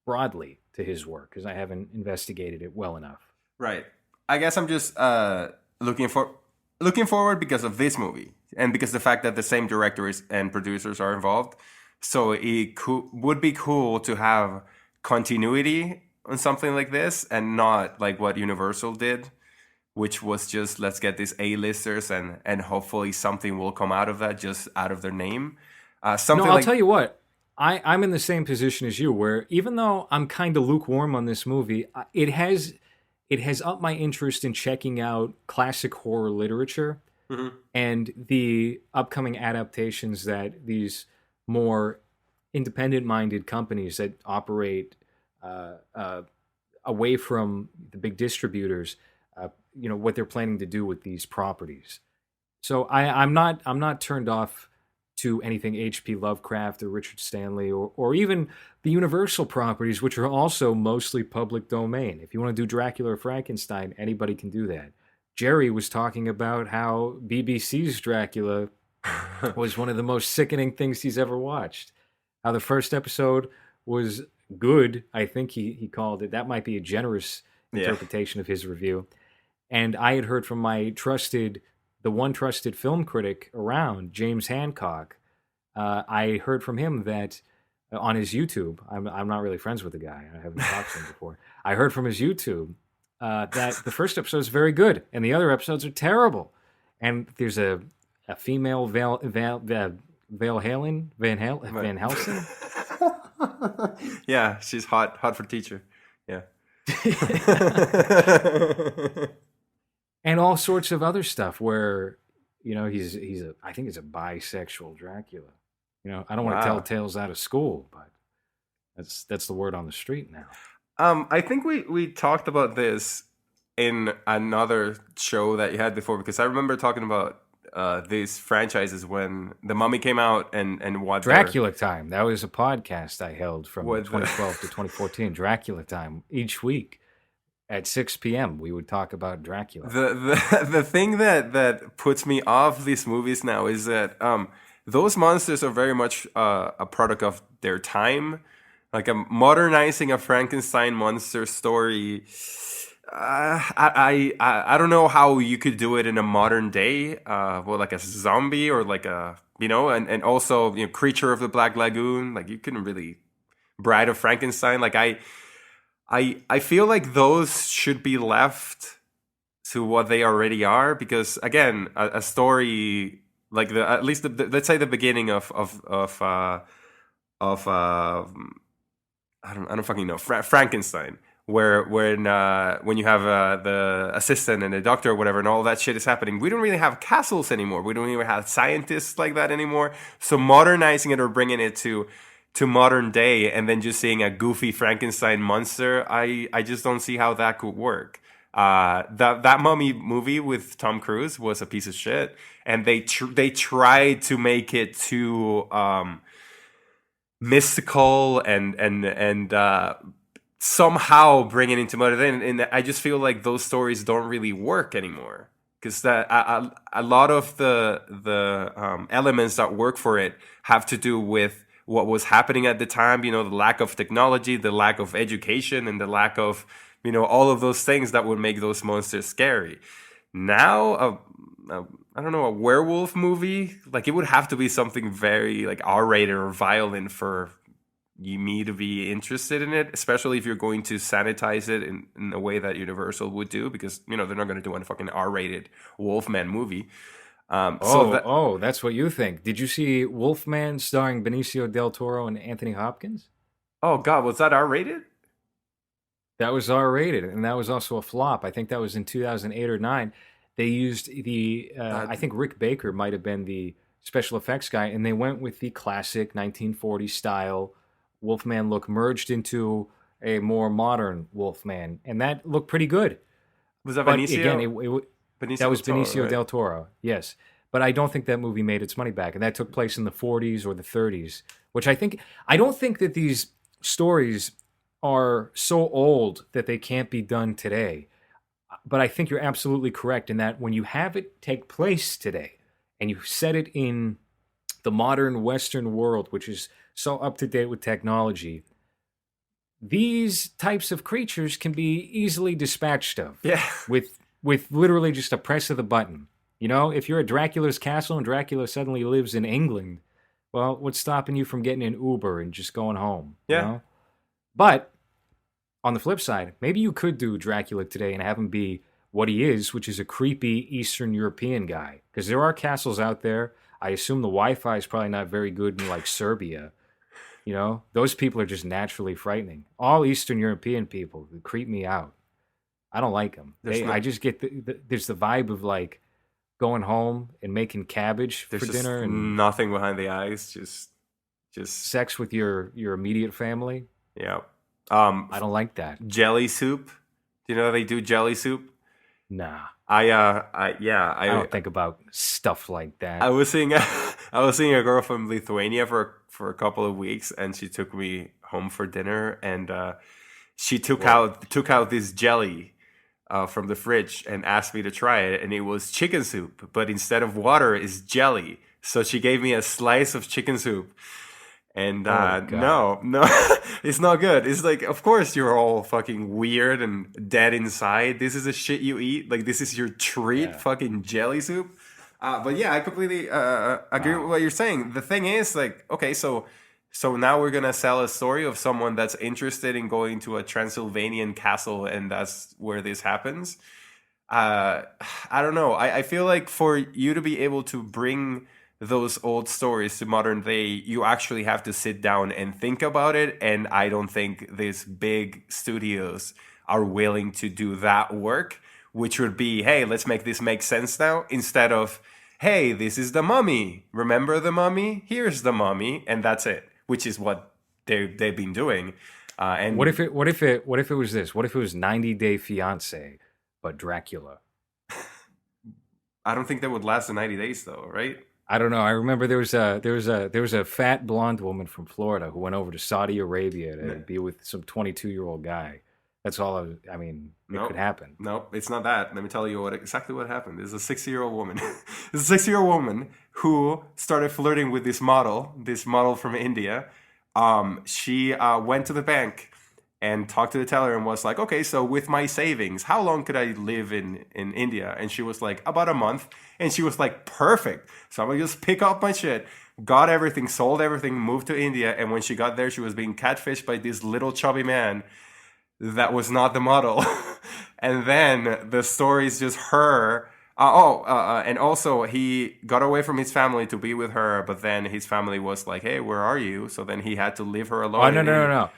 broadly to his work, because I haven't investigated it well enough. Right. I guess I'm just looking forward because of this movie, and because the fact that the same directors and producers are involved. So it would be cool to have continuity on something like this, and not like what Universal did, which was just, let's get these A-listers and hopefully something will come out of that, just out of their name. I'll tell you what. I'm in the same position as you, where even though I'm kind of lukewarm on this movie, it has upped my interest in checking out classic horror literature and the upcoming adaptations that these more independent-minded companies that operate away from the big distributors, what they're planning to do with these properties. So I'm not turned off to anything H.P. Lovecraft or Richard Stanley or even the Universal properties, which are also mostly public domain. If you want to do Dracula or Frankenstein, anybody can do that. Jerry was talking about how BBC's Dracula was one of the most sickening things he's ever watched. How the first episode was good, I think he called it. That might be a generous interpretation of his review. And I had heard from the one trusted film critic around, James Hancock. I heard from him that on his YouTube, I'm not really friends with the guy. I haven't talked to him before. I heard from his YouTube that the first episode is very good, and the other episodes are terrible. And there's a female Van Helsing. Yeah, she's hot for teacher. Yeah. And all sorts of other stuff where, he's I think he's a bisexual Dracula. I don't want to tell tales out of school, but that's the word on the street now. I think we talked about this in another show that you had before, because I remember talking about these franchises when The Mummy came out and what Dracula Time. That was a podcast I held from What the- 2012 to 2014. Dracula Time. Each week at 6 p.m. we would talk about Dracula. the thing that puts me off these movies now is that those monsters are very much a product of their time. Like modernizing a Frankenstein monster story. I don't know how you could do it in a modern day. Well, like a zombie or like a and also Creature of the Black Lagoon. Like you couldn't really Bride of Frankenstein. Like I feel like those should be left to what they already are, because again, a story like at least let's say the beginning of I don't fucking know, Frankenstein, where when you have the assistant and the doctor or whatever and all that shit is happening, we don't really have castles anymore. We don't even have scientists like that anymore. So modernizing it or bringing it to modern day and then just seeing a goofy Frankenstein monster, I just don't see how that could work. That Mummy movie with Tom Cruise was a piece of shit, and they tried to make it too mystical and somehow bring it into modern day, and I just feel like those stories don't really work anymore, because that a lot of the elements that work for it have to do with what was happening at the time, the lack of technology, the lack of education, and the lack of all of those things that would make those monsters scary. Now I don't know, a werewolf movie, like it would have to be something very like R-rated or violent for me to be interested in it, especially if you're going to sanitize it in a way that Universal would do, because they're not going to do a fucking R-rated Wolfman movie. That's what you think. Did you see Wolfman starring Benicio del Toro and Anthony Hopkins? Oh God, was that R-rated? That was R-rated, and that was also a flop. I think that was in 2008 or 9. They used I think Rick Baker might have been the special effects guy, and they went with the classic 1940s style Wolfman look merged into a more modern Wolfman, and that looked pretty good. Was that but Benicio? Again, that was Benicio del Toro, yes. But I don't think that movie made its money back, and that took place in the 40s or the 30s, which I don't think that these stories are so old that they can't be done today. But I think you're absolutely correct in that when you have it take place today and you set it in the modern Western world, which is so up to date with technology, these types of creatures can be easily dispatched of. Yeah. With literally just a press of the button. If you're at Dracula's castle and Dracula suddenly lives in England, well, what's stopping you from getting an Uber and just going home? Yeah. But on the flip side, maybe you could do Dracula today and have him be what he is, which is a creepy Eastern European guy. Because there are castles out there. I assume the Wi-Fi is probably not very good in like Serbia. Those people are just naturally frightening. All Eastern European people creep me out. I don't like them. I just get there's the vibe of like going home and making cabbage for dinner and nothing behind the eyes, just sex with your immediate family. Yeah. I don't like that. Jelly soup. Do you know how they do jelly soup? Nah. I don't think about stuff like that. I was seeing a girl from Lithuania for a couple of weeks, and she took me home for dinner, and she took out this jelly from the fridge and asked me to try it, and it was chicken soup, but instead of water, it's jelly. So she gave me a slice of chicken soup. And no, it's not good. It's like, of course you're all fucking weird and dead inside. This is the shit you eat. Like, this is your treat, fucking jelly soup. But yeah, I completely agree with what you're saying. The thing is, like, okay, so now we're gonna sell a story of someone that's interested in going to a Transylvanian castle, and that's where this happens. I don't know. I feel like for you to be able to bring those old stories to modern day, you actually have to sit down and think about it, and I don't think these big studios are willing to do that work, which would be, hey, let's make this make sense now, instead of, hey, this is the mummy, remember the mummy, here's the mummy, and that's it, which is what they've been doing. And what if it was this? What if it was 90 Day Fiance but Dracula? I don't think that would last the 90 days though, right? I don't know. I remember there was a fat blonde woman from Florida who went over to Saudi Arabia to be with some 22-year-old guy. That's all. I mean, it could happen. No, it's not that. Let me tell you exactly what happened. There's a 60-year-old woman. There's a 60-year-old woman who started flirting with this model from India. She went to the bank and talked to the teller and was like, okay, so with my savings, how long could I live in India? And she was like, about a month. And she was like, perfect. So I'm going to just pick up my shit, got everything, sold everything, moved to India. And when she got there, she was being catfished by this little chubby man that was not the model. And then the story is just her. And also he got away from his family to be with her. But then his family was like, hey, where are you? So then he had to leave her alone. Oh, no.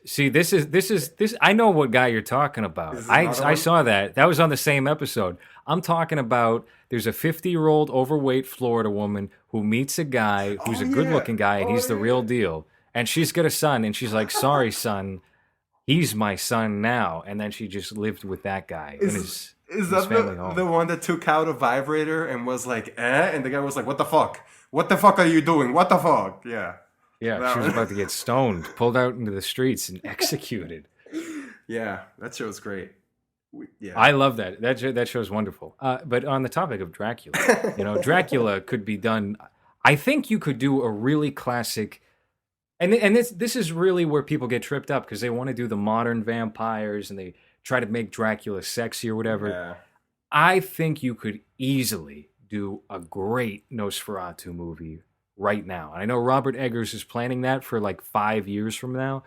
See, this is. I know what guy you're talking about. I saw that. That was on the same episode. I'm talking about. There's a 50-year-old overweight Florida woman who meets a guy who's a good-looking guy, and he's the real deal. And she's got a son, and she's like, "Sorry, son, he's my son now." And then she just lived with that guy in his family home. The one that took out a vibrator and was like, eh? And the guy was like, "What the fuck? What the fuck are you doing? What the fuck?" Yeah. Yeah, she was about to get stoned, pulled out into the streets, and executed. Yeah, that show's great. I love that. That show's wonderful. But on the topic of Dracula, Dracula could be done. I think you could do a really classic, and this is really where people get tripped up because they want to do the modern vampires and they try to make Dracula sexy or whatever. Yeah. I think you could easily do a great Nosferatu movie right now. And I know Robert Eggers is planning that for like 5 years from now,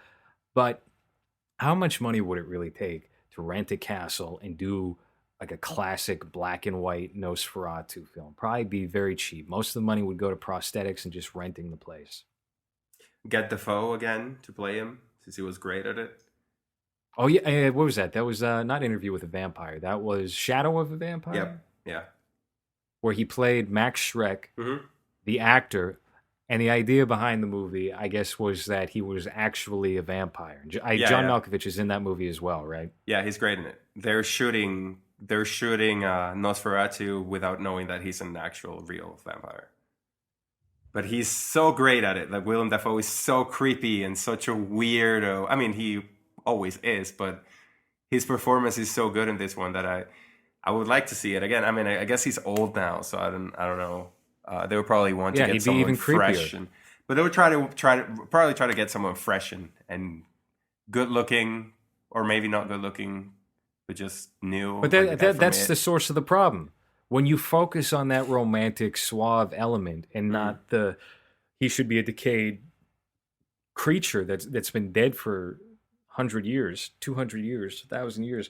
but how much money would it really take to rent a castle and do like a classic black and white Nosferatu film? Probably be very cheap. Most of the money would go to prosthetics and just renting the place. Get Defoe again to play him since he was great at it. Oh yeah, what was that? That was not Interview with a Vampire. That was Shadow of a Vampire. Yep. Yeah. Where he played Max Schreck, the actor. And the idea behind the movie, I guess, was that he was actually a vampire. John Malkovich is in that movie as well, right? Yeah, he's great in it. They're shooting Nosferatu without knowing that he's an actual real vampire. But he's so great at it. Like Willem Dafoe is so creepy and such a weirdo. I mean, he always is, but his performance is so good in this one that I would like to see it again. I mean, I guess he's old now, so I don't know. They would probably want to get someone even fresh, but they would probably try to get someone fresh and good looking, or maybe not good looking, but just new. But that's the source of the problem. When you focus on that romantic, suave element, and not he should be a decayed creature that's been dead for 100 years, 200 years, 1,000 years.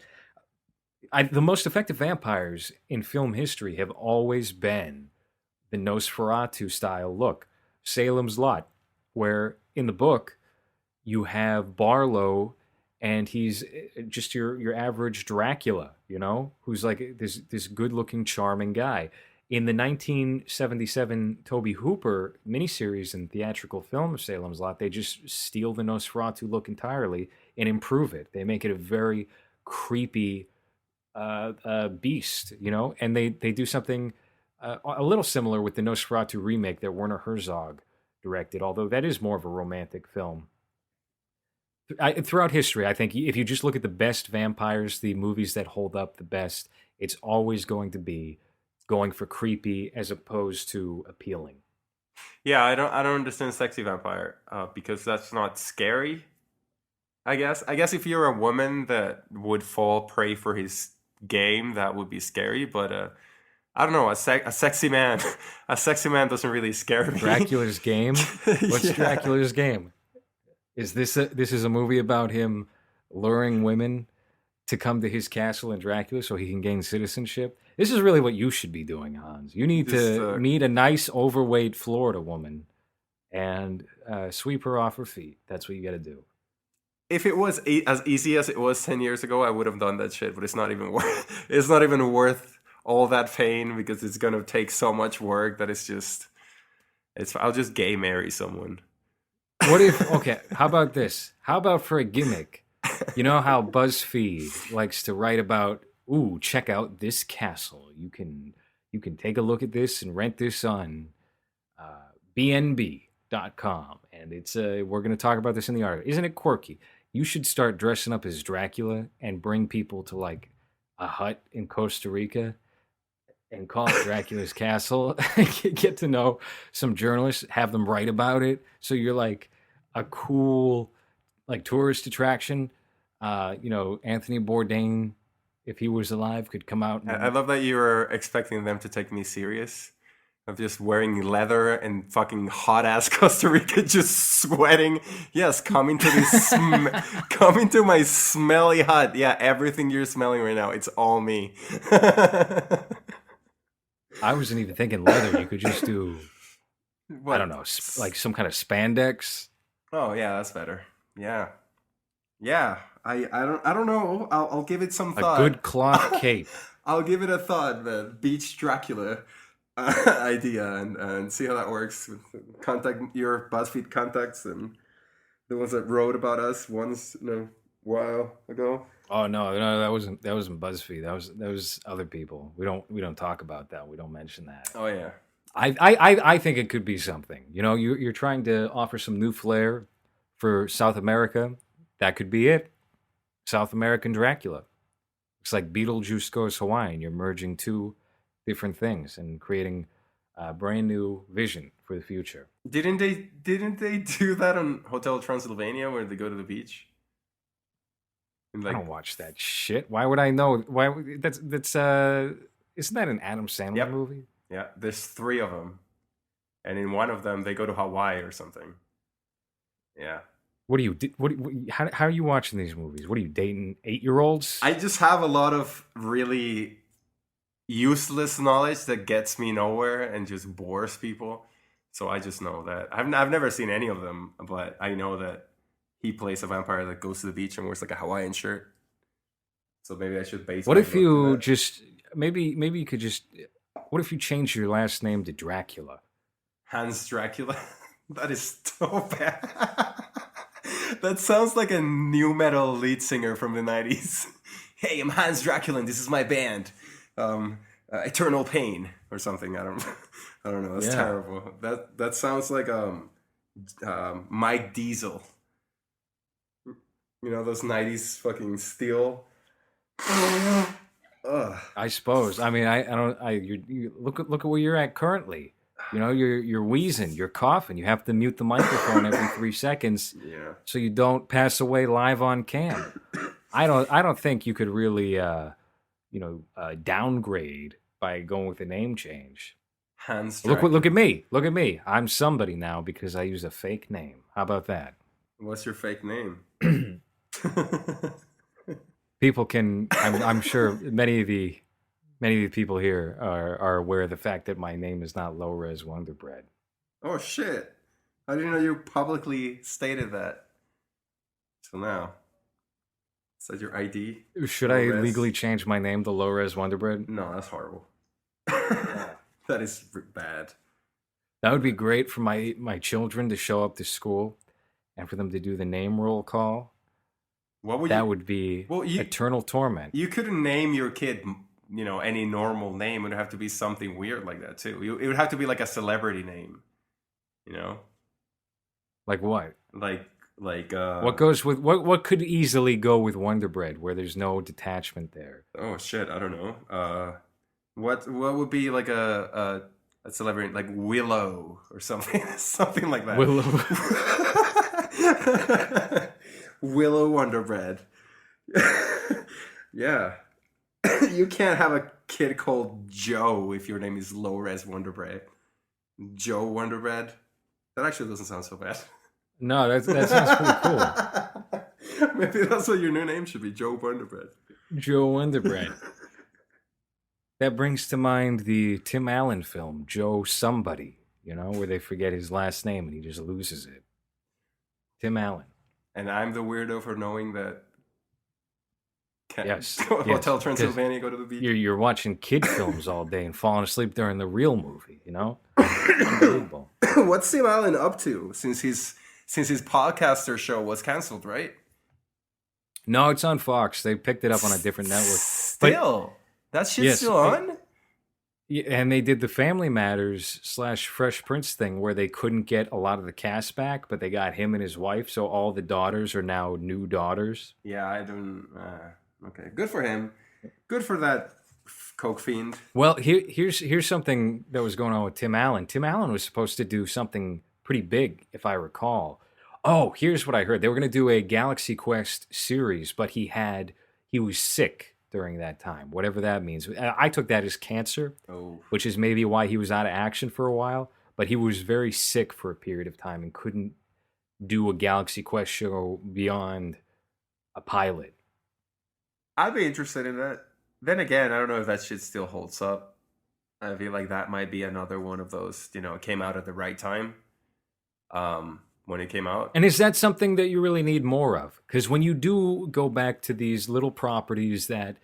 The most effective vampires in film history have always been the Nosferatu style look. Salem's Lot, where in the book you have Barlow and he's just your average Dracula, who's like this good-looking, charming guy. In the 1977 Tobe Hooper miniseries and theatrical film of Salem's Lot, they just steal the Nosferatu look entirely and improve it. They make it a very creepy beast, and they do something a little similar with the Nosferatu remake that Werner Herzog directed, although that is more of a romantic film. Throughout history, I think if you just look at the best vampires, the movies that hold up the best, it's always going to be going for creepy as opposed to appealing. Yeah, I don't understand sexy vampire because that's not scary. I guess if you're a woman that would fall prey for his game, that would be scary, but I don't know, a sexy man doesn't really scare me. Dracula's Game? What's Dracula's Game? Is this is a movie about him luring women to come to his castle in Dracula so he can gain citizenship? This is really what you should be doing, Hans. You need to meet a nice, overweight Florida woman and sweep her off her feet. That's what you got to do. If it was as easy as it was 10 years ago, I would have done that shit, but it's not even worth. It's not even worth all that pain because it's gonna take so much work that I'll just gay marry someone. What if? Okay, how about this? How about for a gimmick? You know how BuzzFeed likes to write about? Ooh, check out this castle. You can you can take a look at this and rent this on bnb.com. And it's we're going to talk about this in the article. Isn't it quirky? You should start dressing up as Dracula and bring people to like a hut in Costa Rica and call it Dracula's Castle. Get to know some journalists, have them write about it. So you're like a cool like tourist attraction. Anthony Bourdain, if he was alive, could come out. I love that you were expecting them to take me serious. Of just wearing leather and fucking hot ass Costa Rica, just sweating. Yes, coming to my smelly hut. Yeah, everything you're smelling right now, it's all me. I wasn't even thinking leather. You could just do, what? I don't know, like some kind of spandex. Oh yeah, that's better. Yeah. I don't know. I'll give it some thought. A good cloth cape. I'll give it a thought. The Beach Dracula idea and see how that works. Contact your BuzzFeed contacts and the ones that wrote about us once in a while ago. Oh no, that wasn't BuzzFeed. That was other people. We don't talk about that. We don't mention that. Oh yeah. I think it could be something. You're trying to offer some new flair for South America. That could be it. South American Dracula. It's like Beetlejuice Goes Hawaiian. You're merging two different things and creating a brand new vision for the future. Didn't they do that on Hotel Transylvania where they go to the beach? And I don't watch that shit. Why would I know? Why that's isn't that an Adam Sandler movie? Yeah, there's 3 of them. And in one of them they go to Hawaii or something. Yeah. How are you watching these movies? What are you dating 8-year-olds? I just have a lot of really useless knowledge that gets me nowhere and just bores people. So I just know that I've never seen any of them, but I know that he plays a vampire that goes to the beach and wears like a Hawaiian shirt. So maybe I should base. What if you just maybe you could just? What if you change your last name to Dracula? Hans Dracula. That is so bad. That sounds like a new metal lead singer from the 90s. Hey, I'm Hans Dracula and this is my band. Eternal Pain or something. I don't know. That's terrible. That sounds like Mike Diesel. Those 90s fucking steel. I suppose. I mean, you look at where you're at currently. You're wheezing, you're coughing. You have to mute the microphone every 3 seconds, so you don't pass away live on cam. I don't think you could really, downgrade by going with a name change. Hans. Look at me. Look at me. I'm somebody now because I use a fake name. How about that? What's your fake name? People can. I'm sure many of the people here are aware of the fact that my name is not LowRes Wonderbread. Oh shit! I didn't know you publicly stated that. So now, is that your ID? Should I legally change my name to LowRes Wonderbread? No, that's horrible. That is bad. That would be great for my children to show up to school and for them to do the name roll call. That would be eternal torment. You couldn't name your kid, any normal name. It would have to be something weird like that too. It would have to be like a celebrity name. Like what? Like what goes with what could easily go with Wonder Bread where there's no detachment there? Oh shit, I don't know. What would be like a celebrity like Willow or something something like that. Willow. Willow Wonder Bread. Yeah. You can't have a kid called Joe if your name is LowRes Wonder Bread. Joe Wonder Bread. That actually doesn't sound so bad. No, that sounds pretty cool. Maybe that's what your new name should be, Joe Wonder Bread. Joe Wonder Bread. That brings to mind the Tim Allen film, Joe Somebody, where they forget his last name and he just loses it. Tim Allen. And I'm the weirdo for knowing that. Yes. Hotel Transylvania, go to the beach. You're watching kid films all day and falling asleep during the real movie, Unbelievable. What's Tim Allen up to since his podcaster show was canceled, right? No, it's on Fox. They picked it up on a different network. Still? That shit's still on? Yeah, and they did the Family Matters / Fresh Prince thing where they couldn't get a lot of the cast back, but they got him and his wife, so all the daughters are now new daughters. Yeah, I don't. Okay, good for him. Good for that coke fiend. Well, here's something that was going on with Tim Allen. Tim Allen was supposed to do something pretty big, if I recall. Oh, here's what I heard. They were going to do a Galaxy Quest series, but he was sick during that time, whatever that means. I took that as cancer, which is maybe why he was out of action for a while. But he was very sick for a period of time and couldn't do a Galaxy Quest show beyond a pilot. I'd be interested in that. Then again, I don't know if that shit still holds up. I feel like that might be another one of those, it came out at the right time. When it came out. And is that something that you really need more of? Because when you do go back to these little properties that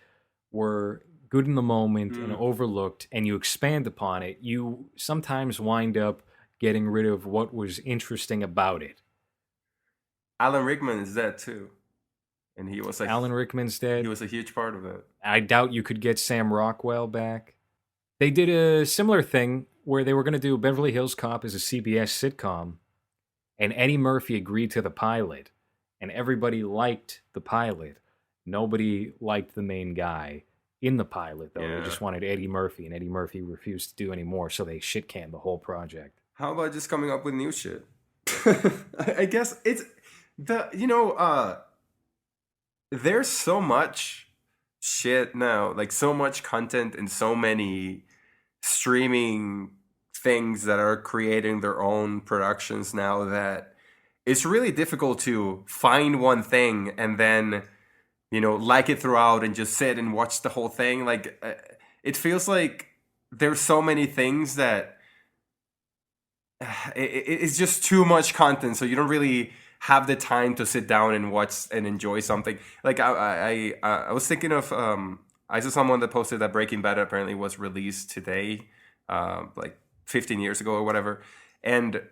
were good in the moment and overlooked, and you expand upon it, you sometimes wind up getting rid of what was interesting about it. Alan Rickman is dead too. And he was Alan Rickman's dead. He was a huge part of it. I doubt you could get Sam Rockwell back. They did a similar thing where they were going to do Beverly Hills Cop as a CBS sitcom, and Eddie Murphy agreed to the pilot, and everybody liked the pilot. Nobody liked the main guy in the pilot, though. Yeah. They just wanted Eddie Murphy, and Eddie Murphy refused to do any more, so they shit-canned the whole project. How about just coming up with new shit? I guess it's there's so much shit now, like so much content and so many streaming things that are creating their own productions now that it's really difficult to find one thing and then, like it throughout and just sit and watch the whole thing. Like, it feels like there's so many things that it's just too much content, so you don't really have the time to sit down and watch and enjoy something. Like I was thinking of I saw someone that posted that Breaking Bad apparently was released today, like 15 years ago or whatever. And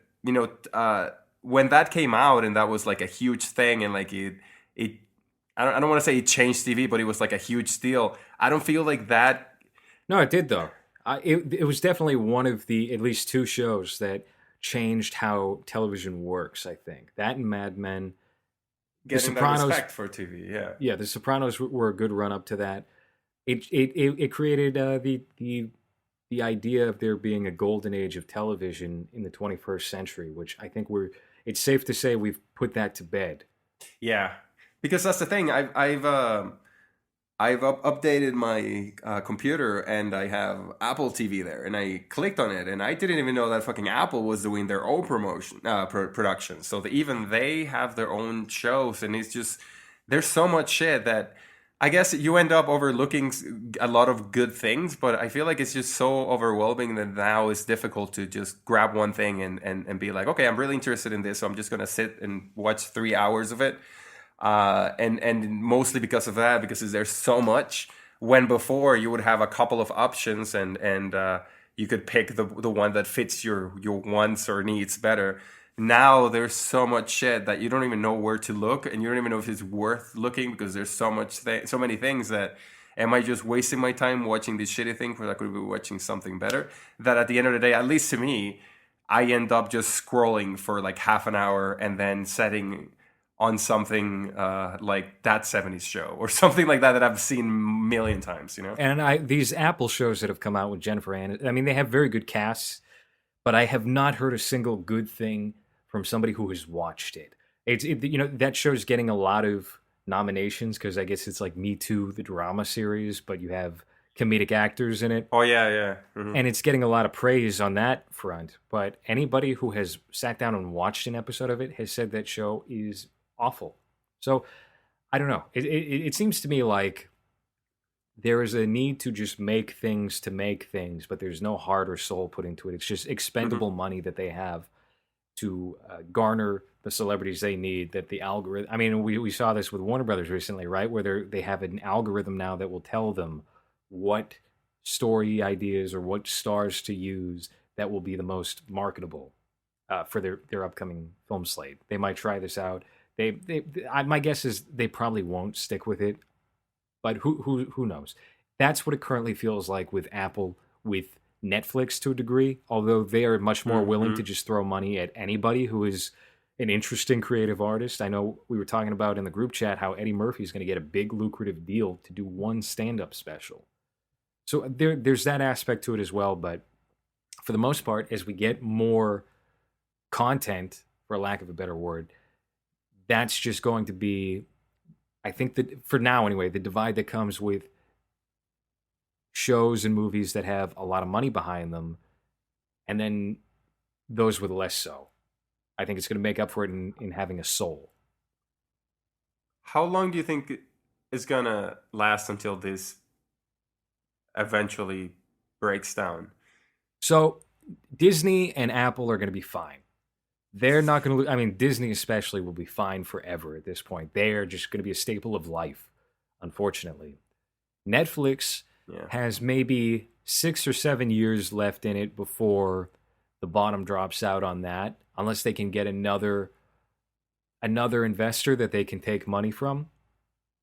when that came out and that was like a huge thing, and like it I don't want to say it changed TV, but it was like a huge deal. I don't feel like that. No, it did though. It was definitely one of the at least two shows that changed how television works. I think that and Mad Men. Getting The Sopranos, that respect for TV, yeah. Yeah, The Sopranos were a good run up to that. It created the idea of there being a golden age of television in the 21st century, which I think it's safe to say we've put that to bed. Yeah, because that's the thing. I've updated my computer and I have Apple TV there, and I clicked on it and I didn't even know that fucking Apple was doing their own production. So even they have their own shows, and it's just there's so much shit that I guess you end up overlooking a lot of good things, but I feel like it's just so overwhelming that now it's difficult to just grab one thing and be like, okay, I'm really interested in this, so I'm just gonna sit and watch 3 hours of it. And mostly because of that, because there's so much, when before you would have a couple of options and you could pick the one that fits your wants or needs better. Now there's so much shit that you don't even know where to look, and you don't even know if it's worth looking, because there's so many things that, am I just wasting my time watching this shitty thing when I could be watching something better? That at the end of the day, at least to me, I end up just scrolling for like half an hour and then setting on something like That 70s Show or something like that I've seen a million times, And these Apple shows that have come out with Jennifer Aniston, I mean, they have very good casts, but I have not heard a single good thing from somebody who has watched it. That show's getting a lot of nominations because I guess it's like Me Too, the drama series, but you have comedic actors in it. Oh, yeah. Mm-hmm. And it's getting a lot of praise on that front. But anybody who has sat down and watched an episode of it has said that show is awful. So I don't know. It seems to me like there is a need to just make things, but there's no heart or soul put into it. It's just expendable money that they have to garner the celebrities they need. That the algorithm. I mean, we saw this with Warner Brothers recently, right? Where they have an algorithm now that will tell them what story ideas or what stars to use that will be the most marketable for their upcoming film slate. They might try this out. My guess is they probably won't stick with it, but who knows? That's what it currently feels like with Apple, with Netflix to a degree, although they are much more willing Mm-hmm. to just throw money at anybody who is an interesting creative artist. I know we were talking about in the group chat how Eddie Murphy is going to get a big lucrative deal to do one stand-up special. So there's that aspect to it as well. But for the most part, as we get more content, for lack of a better word, that's just going to be, I think that for now anyway, the divide that comes with shows and movies that have a lot of money behind them, and then those with less so. I think it's going to make up for it in having a soul. How long do you think it's gonna last until this eventually breaks down? So Disney and Apple are going to be fine. They're not going to. I mean, Disney especially will be fine forever at this point. They are just going to be a staple of life, unfortunately. Netflix has maybe 6 or 7 years left in it before the bottom drops out on that, unless they can get another investor that they can take money from,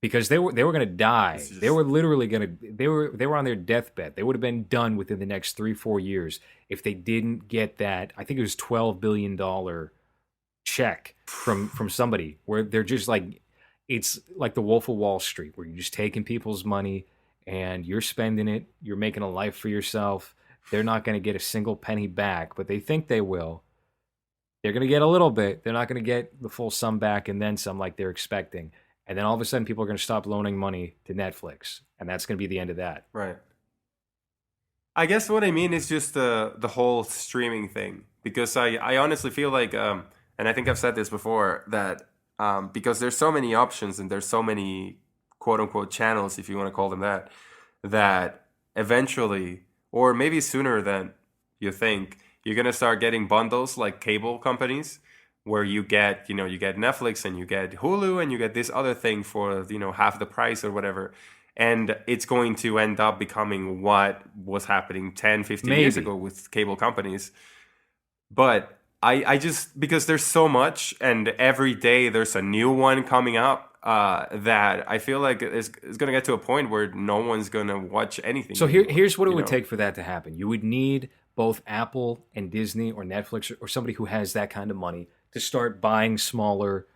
because they were going to die. They were literally going to they were on their deathbed. They would have been done within the next 3-4 years if they didn't get that. I think it was $12 billion check from somebody, where they're just like, it's like the Wolf of Wall Street, where you're just taking people's money and you're spending it. You're making a life for yourself. They're not going to get a single penny back, but they think they will. They're going to get a little bit. They're not going to get the full sum back and then some, like they're expecting. And then all of a sudden, people are going to stop loaning money to Netflix, and that's going to be the end of that. Right. I guess what I mean is just the whole streaming thing, because I honestly feel like, and I think I've said this before, that because there's so many options and there's so many quote unquote channels, if you want to call them that, that eventually, or maybe sooner than you think, you're going to start getting bundles like cable companies, where you get Netflix and you get Hulu and you get this other thing for, half the price or whatever. And it's going to end up becoming what was happening 10, 15 years ago with cable companies. But I just, because there's so much and every day there's a new one coming up, that I feel like it's going to get to a point where no one's going to watch anything. So anymore, here's what it would take for that to happen. You would need both Apple and Disney or Netflix or somebody who has that kind of money to start buying smaller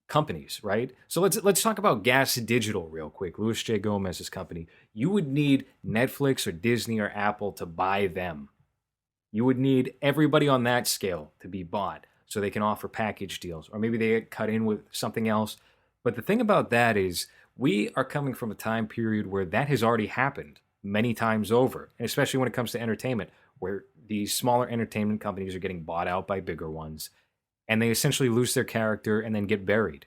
companies, right? So let's talk about Gas Digital real quick. Louis J. Gomez's company. You would need Netflix or Disney or Apple to buy them. You would need everybody on that scale to be bought so they can offer package deals, or maybe they get cut in with something else. But the thing about that is, we are coming from a time period where that has already happened many times over, and especially when it comes to entertainment, where these smaller entertainment companies are getting bought out by bigger ones, and they essentially lose their character and then get buried.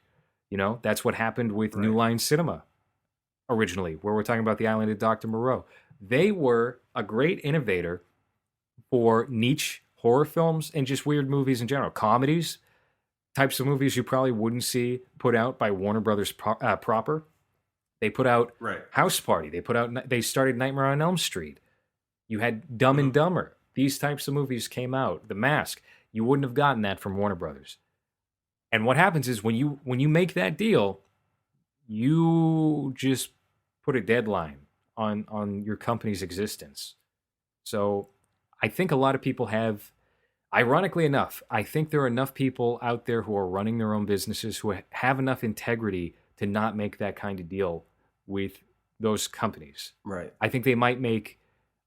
That's what happened with New Line Cinema originally, where we're talking about The Island of Dr. Moreau. They were a great innovator for niche horror films and just weird movies in general. Comedies, types of movies you probably wouldn't see put out by Warner Brothers proper. They put out House Party. They started Nightmare on Elm Street. You had Dumb and Dumber. These types of movies came out. The Mask. You wouldn't have gotten that from Warner Brothers. And what happens is when you make that deal, you just put a deadline on your company's existence. So I think a lot of people have, ironically enough, I think there are enough people out there who are running their own businesses who have enough integrity to not make that kind of deal with those companies. Right. I think they might make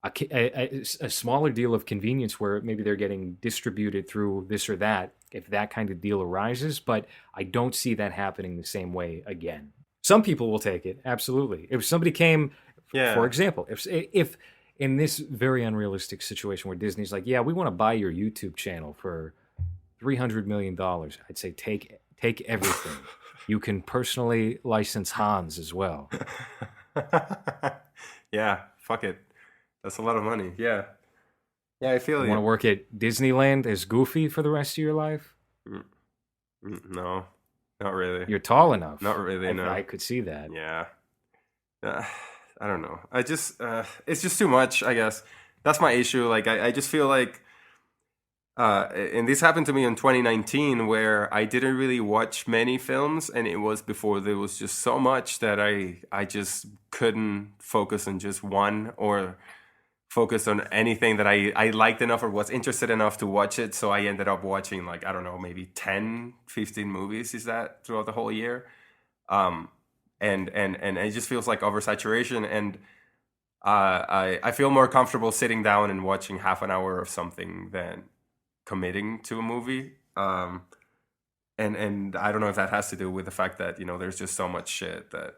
a smaller deal of convenience where maybe they're getting distributed through this or that, if that kind of deal arises, but I don't see that happening the same way again. Some people will take it, absolutely. If somebody came, for example, if in this very unrealistic situation where Disney's like, yeah, we want to buy your YouTube channel for $300 million, I'd say take everything. You can personally license Hans as well. Yeah, fuck it. That's a lot of money. Yeah. Yeah, I feel you want to work at Disneyland as Goofy for the rest of your life? No, not really. You're tall enough. Not really, no. I could see that. Yeah. I don't know. I just, it's just too much, I guess. That's my issue. Like, I just feel like, and this happened to me in 2019 where I didn't really watch many films, and it was before there was just so much that I just couldn't focus on just one or focused on anything that I liked enough or was interested enough to watch it. So I ended up watching like, I don't know, maybe 10, 15 movies is that throughout the whole year. And it just feels like oversaturation. And I feel more comfortable sitting down and watching half an hour of something than committing to a movie. And I don't know if that has to do with the fact that, you know, there's just so much shit that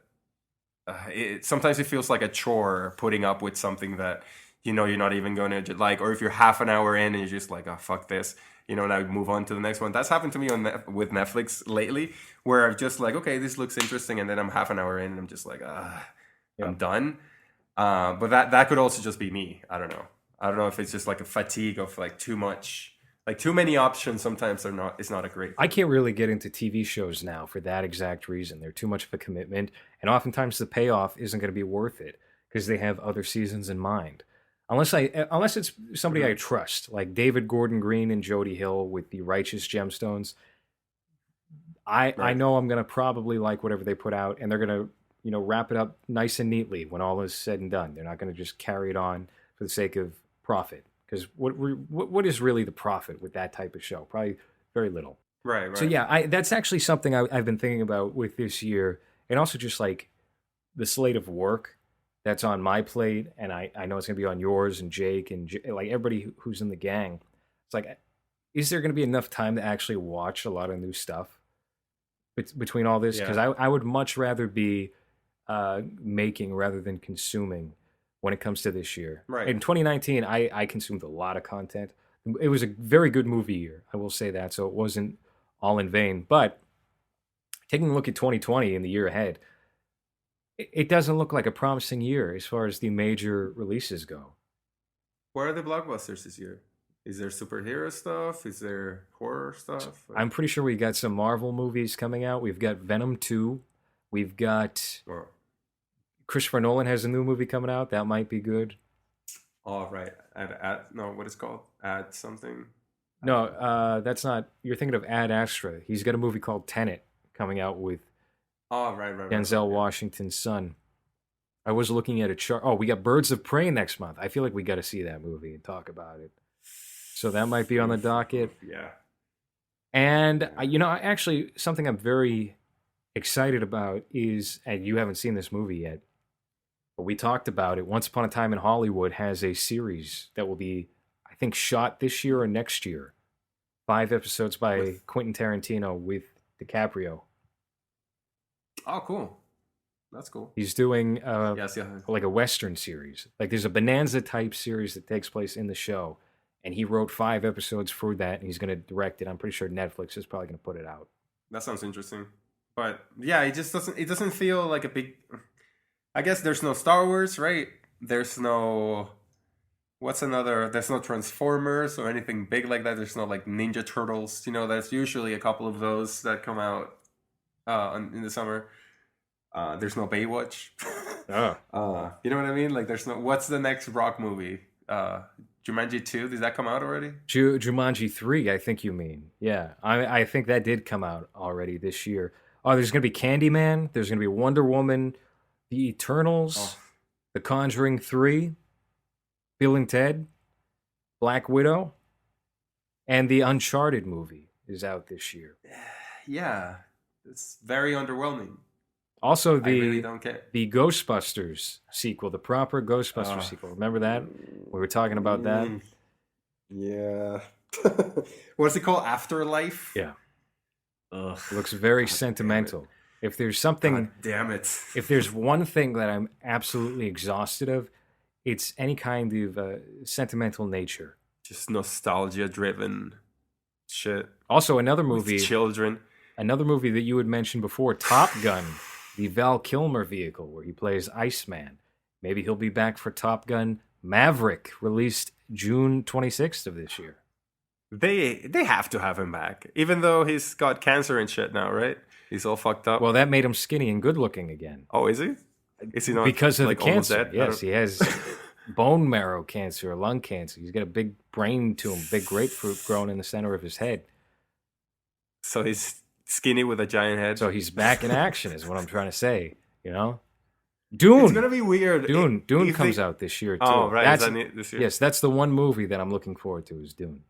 sometimes it feels like a chore putting up with something that, you know, you're not even going to like, or if you're half an hour in and you're just like, oh, fuck this, you know, now move on to the next one. That's happened to me with Netflix lately, where I'm just like, okay, this looks interesting. And then I'm half an hour in and I'm just like, I'm done. But that could also just be me. I don't know. I don't know if it's just like a fatigue of like too much. Like too many options sometimes it's not a great thing. I can't really get into TV shows now for that exact reason. They're too much of a commitment, and oftentimes the payoff isn't going to be worth it because they have other seasons in mind. Unless it's somebody I trust, like David Gordon Green and Jody Hill with the Righteous Gemstones. I know I'm going to probably like whatever they put out, and they're going to, you know, wrap it up nice and neatly when all is said and done. They're not going to just carry it on for the sake of profit. Because what is really the profit with that type of show? Probably very little. Right. So yeah, that's actually something I've been thinking about with this year, and also just like the slate of work that's on my plate, and I know it's gonna be on yours and Jake and like everybody who's in the gang. It's like, is there gonna be enough time to actually watch a lot of new stuff between all this? Because I would much rather be making rather than consuming when it comes to this year. Right. In 2019, I consumed a lot of content. It was a very good movie year, I will say that, so it wasn't all in vain. But taking a look at 2020 and the year ahead, it doesn't look like a promising year as far as the major releases go. What are the blockbusters this year? Is there superhero stuff? Is there horror stuff? I'm pretty sure we got some Marvel movies coming out. We've got Venom 2. We've got... Christopher Nolan has a new movie coming out. That might be good. Oh, right. No, what is it called? Ad something? No, that's not... You're thinking of Ad Astra. He's got a movie called Tenet coming out with right. Denzel Washington's son. I was looking at a chart. Oh, we got Birds of Prey next month. I feel like we got to see that movie and talk about it. So that might be on the docket. Yeah. And, you know, actually, something I'm very excited about is, and you haven't seen this movie yet, but we talked about it. Once Upon a Time in Hollywood has a series that will be, I think, shot this year or next year. 5 episodes by Quentin Tarantino with DiCaprio. Oh, cool. That's cool. He's doing yes. like a Western series. Like there's a Bonanza type series that takes place in the show. And he wrote 5 episodes for that, and he's going to direct it. I'm pretty sure Netflix is probably going to put it out. That sounds interesting. But yeah, it doesn't feel like a big... I guess there's no Star Wars, right? There's no... There's no Transformers or anything big like that. There's no like Ninja Turtles. You know, there's usually a couple of those that come out in the summer. There's no Baywatch. You know what I mean? Like there's no... What's the next rock movie? Jumanji 2, did that come out already? Jumanji 3, I think you mean. Yeah, I think that did come out already this year. Oh, there's going to be Candyman. There's going to be Wonder Woman, The Eternals, The Conjuring 3, Bill and Ted, Black Widow, and the Uncharted movie is out this year. Yeah, it's very underwhelming. Also, I really don't care. The Ghostbusters sequel, the proper Ghostbusters sequel. Remember that? We were talking about that. Yeah. What's it called? Afterlife? Yeah. Ugh. It looks very sentimental. If there's something... God damn it. If there's one thing that I'm absolutely exhausted of, it's any kind of sentimental nature. Just nostalgia-driven shit. Also, another movie... With children. Another movie that you had mentioned before, Top Gun, the Val Kilmer vehicle, where he plays Iceman. Maybe he'll be back for Top Gun Maverick, released June 26th of this year. They have to have him back, even though he's got cancer and shit now, right? He's all fucked up. Well, that made him skinny and good looking again. Oh, is he? Is he not because of like the cancer? Dead? Yes, he has bone marrow cancer, lung cancer. He's got a big brain tumor, big grapefruit growing in the center of his head. So he's skinny with a giant head. So he's back in action, is what I'm trying to say. You know. Dune. It's gonna be weird. Dune comes out this year too. Oh, right. That's, is that this year? yes, that's the one movie that I'm looking forward to is Dune.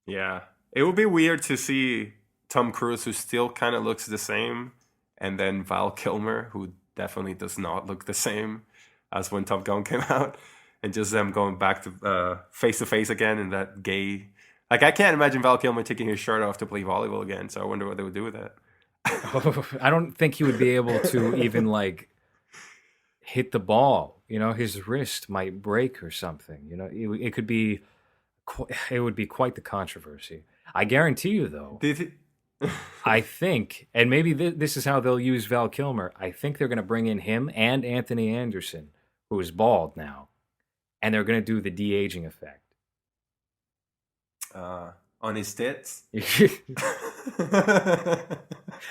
Yeah, it would be weird to see Tom Cruise, who still kind of looks the same, and then Val Kilmer, who definitely does not look the same as when Top Gun came out, and just them going back to face again in that gay. Like, I can't imagine Val Kilmer taking his shirt off to play volleyball again. So I wonder what they would do with that. I don't think he would be able to even like hit the ball. You know, his wrist might break or something. You know, it could be, it would be quite the controversy. I guarantee you, though. I think, and maybe this is how they'll use Val Kilmer. I think they're going to bring in him and Anthony Anderson, who is bald now, and they're going to do the de-aging effect. On his tits?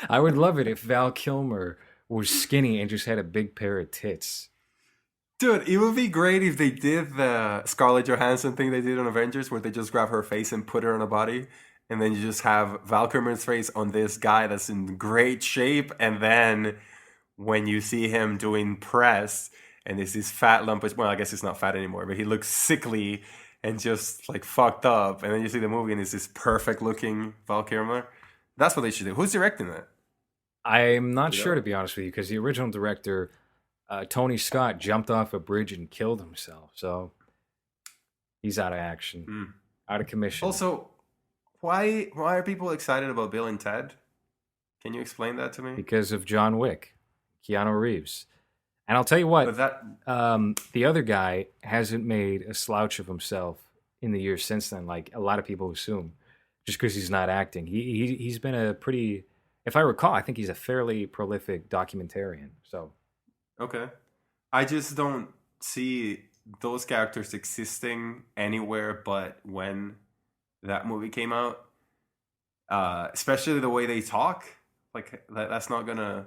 I would love it if Val Kilmer was skinny and just had a big pair of tits. Dude, it would be great if they did the Scarlett Johansson thing they did on Avengers, where they just grab her face and put her on a body, and then you just have Val Kilmer's face on this guy that's in great shape, and then when you see him doing press, and there's this fat lump of, well, I guess it's not fat anymore, but he looks sickly and just like fucked up, and then you see the movie and it's this perfect looking Val Kilmer. That's what they should do. Who's directing that? I'm not sure, to be honest with you, because the original director, Tony Scott, jumped off a bridge and killed himself. So he's out of action, out of commission. Also, why are people excited about Bill and Ted? Can you explain that to me? Because of John Wick, Keanu Reeves. And I'll tell you what, the other guy hasn't made a slouch of himself in the years since then, like a lot of people assume, just because he's not acting. He's been a pretty, if I recall, I think he's a fairly prolific documentarian. So, okay, I just don't see those characters existing anywhere but when that movie came out. Especially the way they talk, like that's not gonna.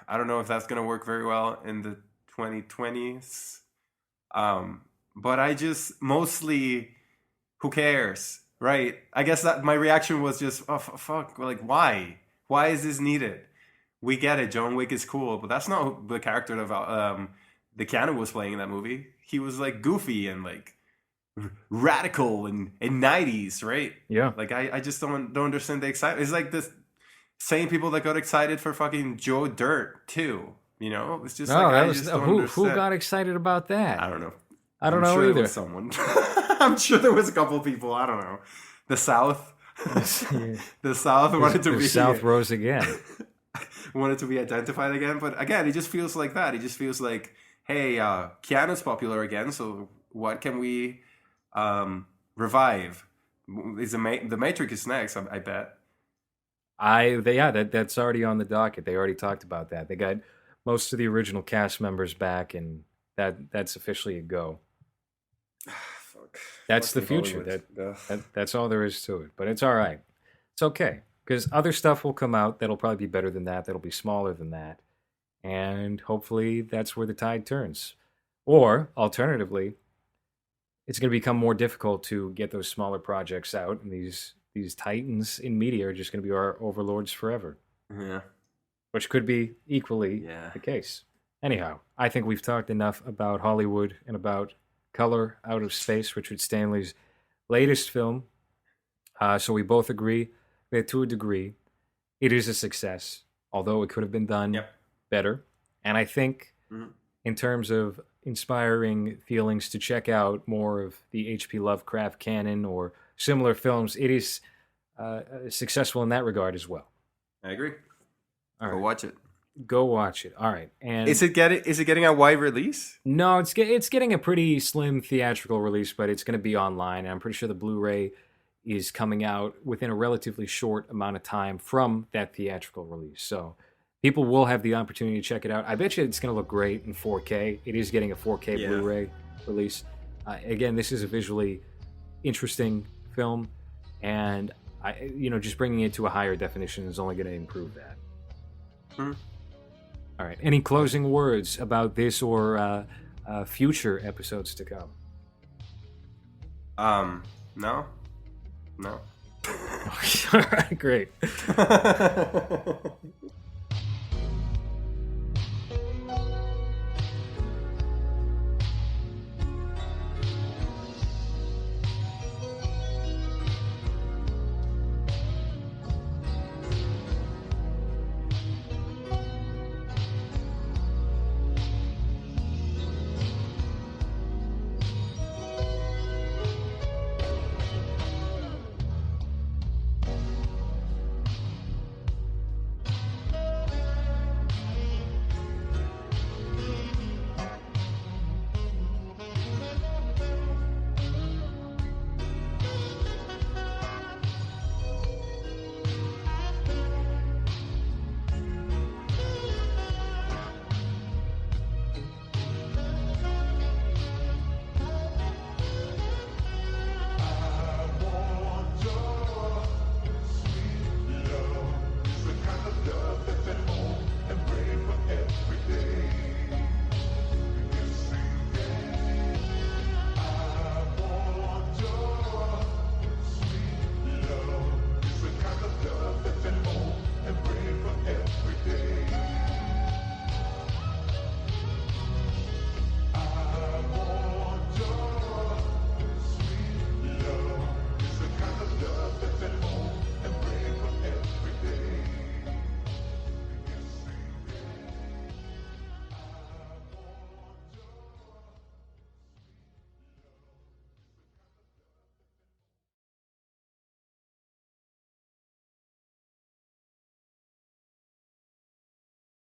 I don't know if that's gonna work very well in the 2020s. But I just mostly, who cares? Right, I guess that my reaction was just, oh, fuck, like, why is this needed? We get it, John Wick is cool, but that's not the character that the Keanu was playing in that movie. He was like goofy and like radical and 90s, right? Yeah. Like I just don't understand the excitement. It's like this same people that got excited for fucking Joe Dirt too. You know, it's just who got excited about that? I don't know. I don't know sure either. There was someone. I'm sure there was a couple of people. I don't know. The South. The South wanted to be. The South rose again. Wanted to be identified again, but again, it just feels like that. It just feels like, hey, Keanu's popular again. So what can we revive? Is the Matrix is next? I bet. That's already on the docket. They already talked about that. They got most of the original cast members back, and that's officially a go. Fuck. That's the future. That's all there is to it. But it's all right. It's okay, because other stuff will come out that'll probably be better than that. That'll be smaller than that, and hopefully that's where the tide turns. Or alternatively, it's going to become more difficult to get those smaller projects out, and these titans in media are just going to be our overlords forever. Yeah. Which could be equally the case. Anyhow, I think we've talked enough about Hollywood and about Color Out of Space, Richard Stanley's latest film. So we both agree that to a degree, it is a success, although it could have been done better. And I think in terms of inspiring feelings to check out more of the H.P. Lovecraft canon or similar films, it is successful in that regard as well. I agree. All right. Go watch it. Go watch it. All right. And is it getting a wide release? No, it's getting a pretty slim theatrical release, but it's going to be online. And I'm pretty sure the Blu-ray is coming out within a relatively short amount of time from that theatrical release. So people will have the opportunity to check it out. I bet you it's going to look great in 4K. It is getting a 4K Blu-ray release. Again, this is a visually interesting film, and just bringing it to a higher definition is only going to improve that. All right. Any closing words about this or future episodes to come? No. All right, great.